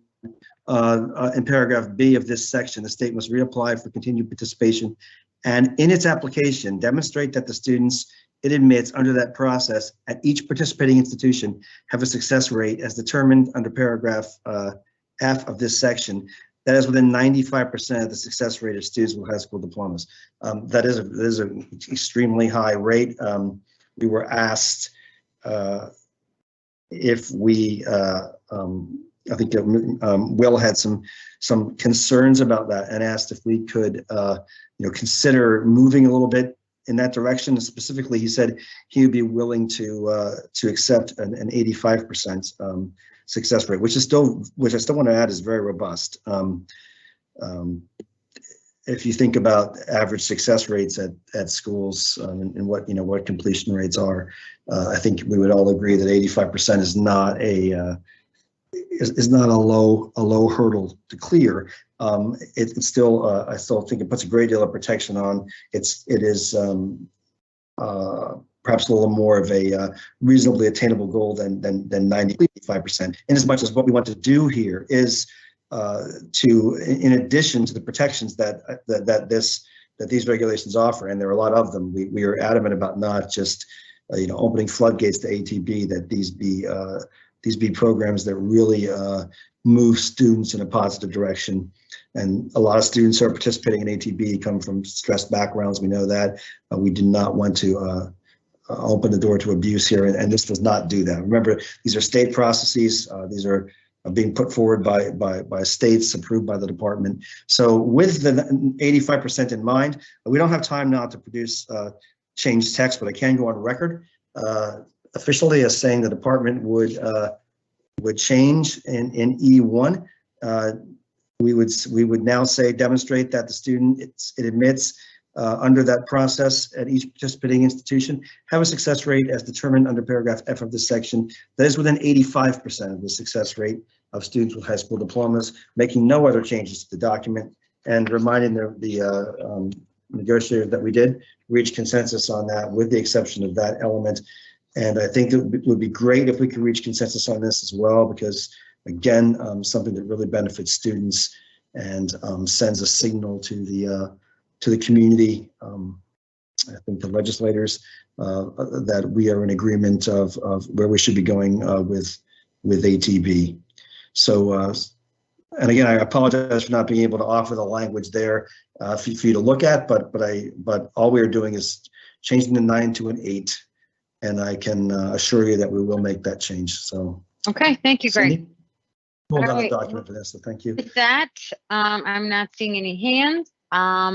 In paragraph B of this section, the state must reapply for continued participation and in its application, demonstrate that the students it admits under that process at each participating institution have a success rate as determined under paragraph F of this section. That is within 95% of the success rate of students with high school diplomas. That is an extremely high rate. We were asked if we, I think Will had some concerns about that and asked if we could, consider moving a little bit in that direction. And specifically, he said he would be willing to accept an 85% success rate, which I still want to add is very robust. If you think about average success rates at schools and what completion rates are, I think we would all agree that 85% is not a low hurdle to clear. It's still I still think it puts a great deal of protection on. It is perhaps a little more of a reasonably attainable goal than 95%. In as much as what we want to do here is in addition to the protections that these regulations offer, and there are a lot of them, we are adamant about not just opening floodgates to ATB, that these be programs that really move students in a positive direction. And a lot of students who are participating in ATB come from stressed backgrounds. We know that. We do not want to open the door to abuse here, and this does not do that. Remember, these are state processes. These are being put forward by states, approved by the department. So with the 85% in mind, we don't have time now to produce changed text, but I can go on record officially as saying the department would change in E1. We would now say demonstrate that the student it admits under that process at each participating institution have a success rate as determined under paragraph F of this section that is within 85% of the success rate of students with high school diplomas, making no other changes to the document, and reminding the negotiators that we did reach consensus on that with the exception of that element. And I think it would be great if we could reach consensus on this as well, because again, something that really benefits students and sends a signal to the community. I think the legislators that we are in agreement of where we should be going with ATB. So, and again, I apologize for not being able to offer the language there for you to look at, but all we are doing is changing the 9 to an 8. And I can assure you that we will make that change. So. Okay, thank you, Greg. Cindy, hold on the Alright. document for this, so thank you. With that, I'm not seeing any hands.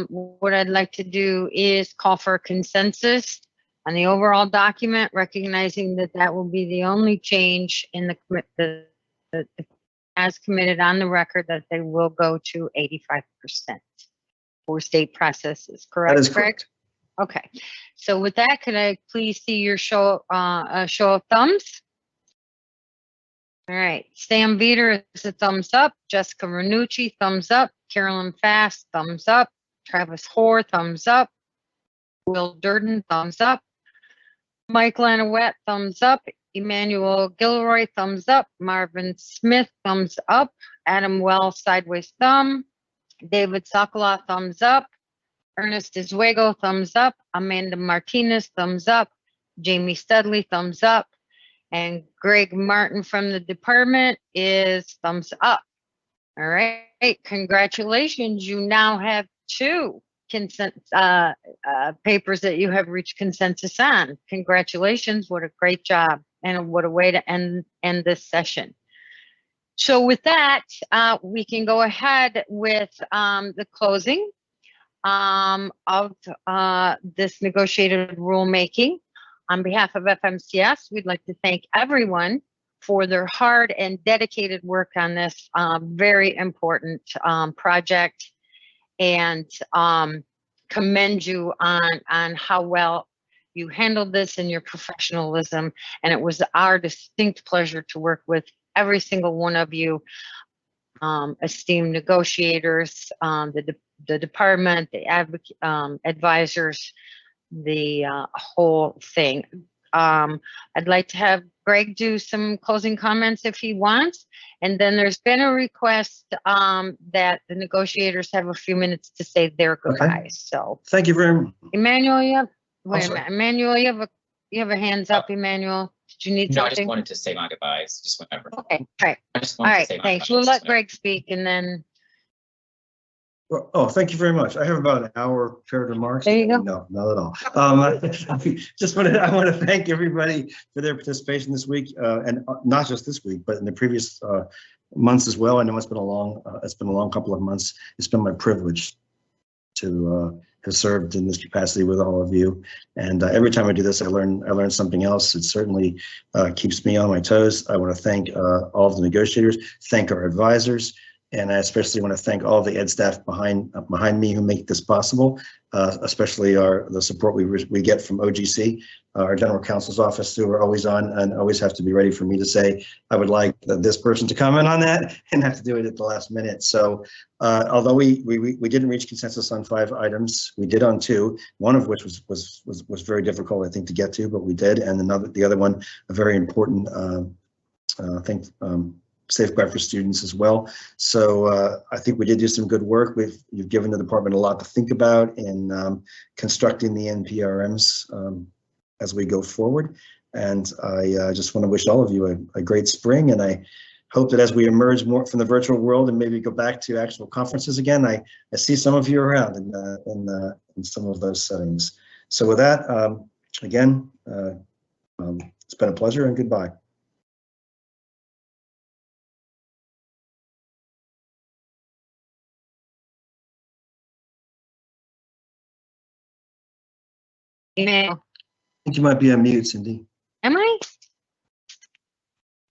What I'd like to do is call for a consensus on the overall document, recognizing that will be the only change in the as committed on the record, that they will go to 85% for state processes. Correct, That is Greg? correct. Okay, so with that, could I please see your show of thumbs? All right, Sam Veeder is a thumbs up. Jessica Renucci, thumbs up. Carolyn Fast, thumbs up. Travis Hoare, thumbs up. Will Durden, thumbs up. Mike Lanawet, thumbs up. Emmanuel Gilroy, thumbs up. Marvin Smith, thumbs up. Adam Wells, sideways thumb. David Sokoloff, thumbs up. Ernest Iswego, thumbs up. Amanda Martinez, thumbs up. Jamie Studley, thumbs up. And Greg Martin from the department is thumbs up. All right, congratulations. You now have 2 consent papers that you have reached consensus on. Congratulations, what a great job and what a way to end this session. So with that, we can go ahead with the closing of this negotiated rulemaking. On behalf of FMCS, we'd like to thank everyone for their hard and dedicated work on this very important project, and commend you on how well you handled this and your professionalism. And it was our distinct pleasure to work with every single one of you, esteemed negotiators, the department, the advisors, the whole thing. I'd like to have Greg do some closing comments if he wants. And then there's been a request that the negotiators have a few minutes to say their goodbyes. So Thank you very much. Emmanuel, you have, wait a sorry. minute, Emmanuel, you have a hands up, Emmanuel. Did you need No, I just something? wanted to say my goodbyes, just whenever. Okay, all right, I just all wanted to right, say my thanks. goodbyes We'll let just whenever. Greg speak and then, Well, oh, thank you very much. I have about an hour prepared remarks. There you go. No, not at all. I want to thank everybody for their participation this week, and not just this week, but in the previous months as well. I know it's been a long couple of months. It's been my privilege to have served in this capacity with all of you. And every time I do this, I learn something else. It certainly keeps me on my toes. I want to thank all of the negotiators, thank our advisors, and I especially want to thank all the ed staff behind me who make this possible, especially the support we get from OGC, our general counsel's office, who are always on and always have to be ready for me to say, I would like this person to comment on that, and have to do it at the last minute. So although we didn't reach consensus on 5 items, we did on 2, one of which was very difficult, I think, to get to, but we did. And the other one, a very important thing, safeguard for students as well. So I think we did do some good work. You've given the department a lot to think about in constructing the NPRMs as we go forward. And I just want to wish all of you a great spring. And I hope that as we emerge more from the virtual world and maybe go back to actual conferences again, I see some of you around in some of those settings. So with that, again, it's been a pleasure, and goodbye. Emmanuel, I think you might be on mute, Cindy. am I?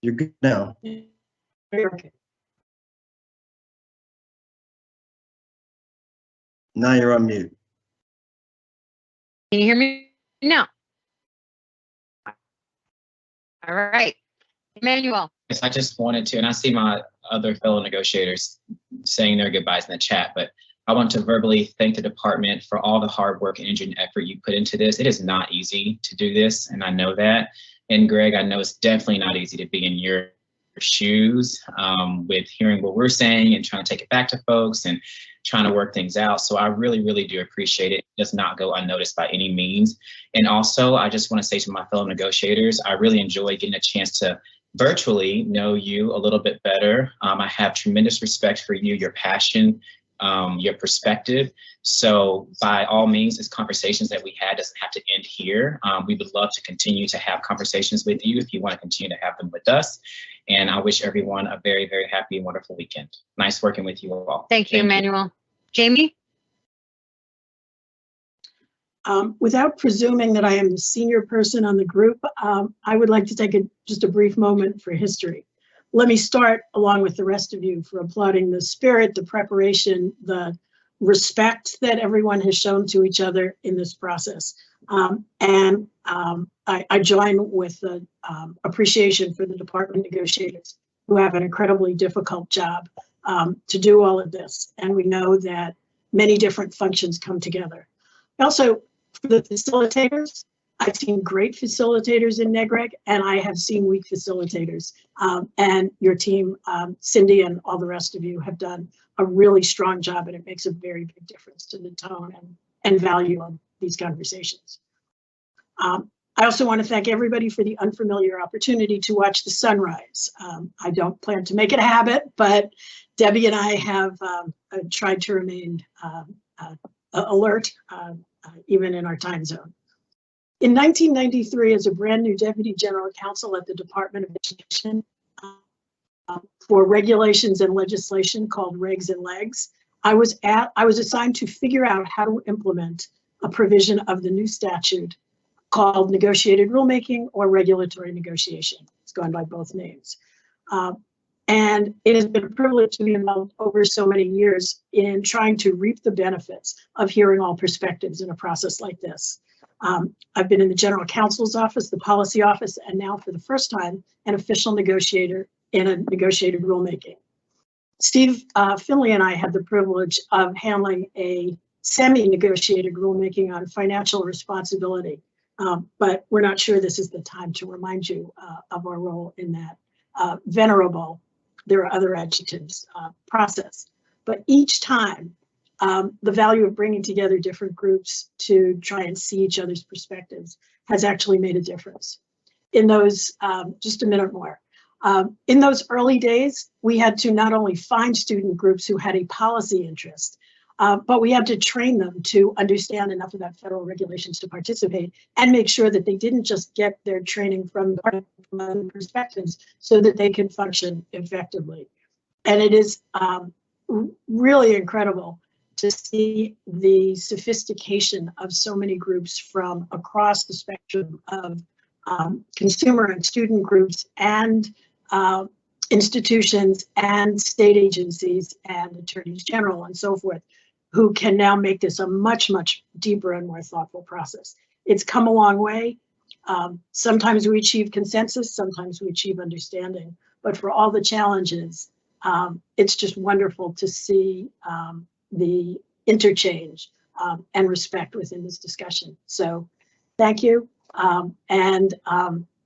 You're good now. Okay. Now you're on mute. Can you hear me now? All right, Emmanuel. Yes, I just wanted to, and I see my other fellow negotiators saying their goodbyes in the chat, but I want to verbally thank the department for all the hard work and energy and effort you put into this. It is not easy to do this, and I know that. And Greg, I know it's definitely not easy to be in your shoes with hearing what we're saying and trying to take it back to folks and trying to work things out. So I really, really do appreciate it. It does not go unnoticed by any means. And also, I just want to say to my fellow negotiators, I really enjoy getting a chance to virtually know you a little bit better. I have tremendous respect for you, your passion, your perspective. So by all means, this conversations that we had doesn't have to end here. We would love to continue to have conversations with you if you want to continue to have them with us. And I wish everyone a very, very happy and wonderful weekend. Nice working with you all. Thank you, Emmanuel. Jamie? Without presuming that I am the senior person on the group, I would like to take just a brief moment for history. Let me start, along with the rest of you, for applauding the spirit, the preparation, the respect that everyone has shown to each other in this process. I join with the appreciation for the department negotiators who have an incredibly difficult job to do all of this. And we know that many different functions come together. Also, for the facilitators, I've seen great facilitators in NEGREG, and I have seen weak facilitators. And your team, Cindy and all the rest of you, have done a really strong job, and it makes a very big difference to the tone and value of these conversations. I also want to thank everybody for the unfamiliar opportunity to watch the sunrise. I don't plan to make it a habit, but Debbie and I have tried to remain alert, even in our time zone. In 1993, as a brand new Deputy General Counsel at the Department of Education for regulations and legislation called Regs and Legs, I was assigned to figure out how to implement a provision of the new statute called negotiated rulemaking or regulatory negotiation. It's gone by both names. And it has been a privilege to be involved over so many years in trying to reap the benefits of hearing all perspectives in a process like this. I've been in the General Counsel's office, the policy office, and now for the first time, an official negotiator in a negotiated rulemaking. Steve Finley and I had the privilege of handling a semi-negotiated rulemaking on financial responsibility. But we're not sure this is the time to remind you of our role in that venerable, there are other adjectives, process. But each time, the value of bringing together different groups to try and see each other's perspectives has actually made a difference. In those, just a minute more, in those early days, we had to not only find student groups who had a policy interest, but we had to train them to understand enough about federal regulations to participate and make sure that they didn't just get their training from other perspectives so that they can function effectively. And it is really incredible to see the sophistication of so many groups from across the spectrum of consumer and student groups and institutions and state agencies and attorneys general and so forth, who can now make this a much, much deeper and more thoughtful process. It's come a long way. Sometimes we achieve consensus, sometimes we achieve understanding, but for all the challenges, it's just wonderful to see the interchange and respect within this discussion. So thank you. And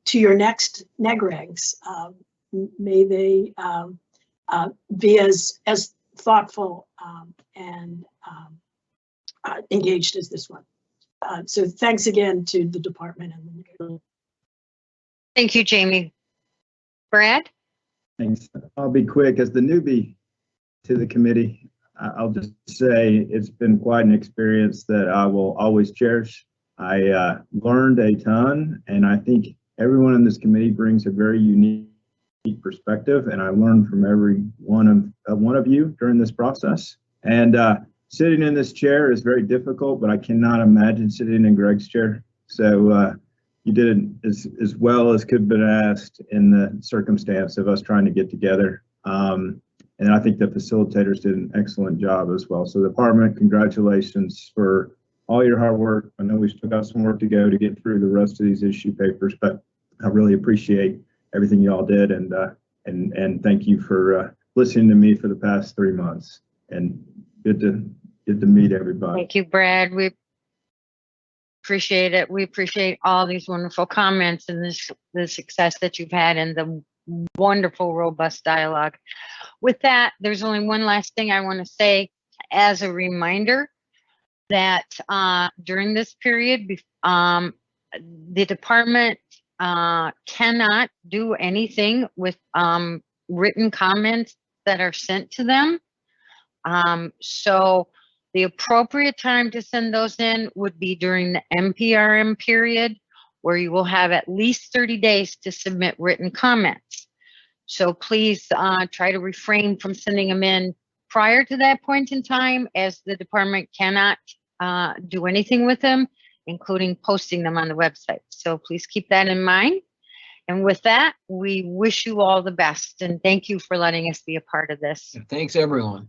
to your next NEGREGs, may they be as thoughtful and engaged as this one. So thanks again to the department. And Thank you, Jamie. Brad? Thanks. I'll be quick. As the newbie to the committee, I'll just say it's been quite an experience that I will always cherish. I learned a ton, and I think everyone in this committee brings a very unique perspective, and I learned from every one of you during this process. And sitting in this chair is very difficult, but I cannot imagine sitting in Greg's chair. So you did it as well as could have been asked in the circumstance of us trying to get together. And I think the facilitators did an excellent job as well. So the department, congratulations for all your hard work. I know we still got some work to go to get through the rest of these issue papers, but I really appreciate everything you all did, and thank you for listening to me for the past 3 months. And good to meet everybody. Thank you, Brad. We appreciate it. We appreciate all these wonderful comments and the success that you've had and the wonderful, robust dialogue. With that, there's only one last thing I want to say as a reminder that during this period, the department cannot do anything with written comments that are sent to them. So the appropriate time to send those in would be during the NPRM period, where you will have at least 30 days to submit written comments. So please try to refrain from sending them in prior to that point in time, as the department cannot do anything with them, including posting them on the website. So please keep that in mind. And with that, we wish you all the best, and thank you for letting us be a part of this. Thanks, everyone.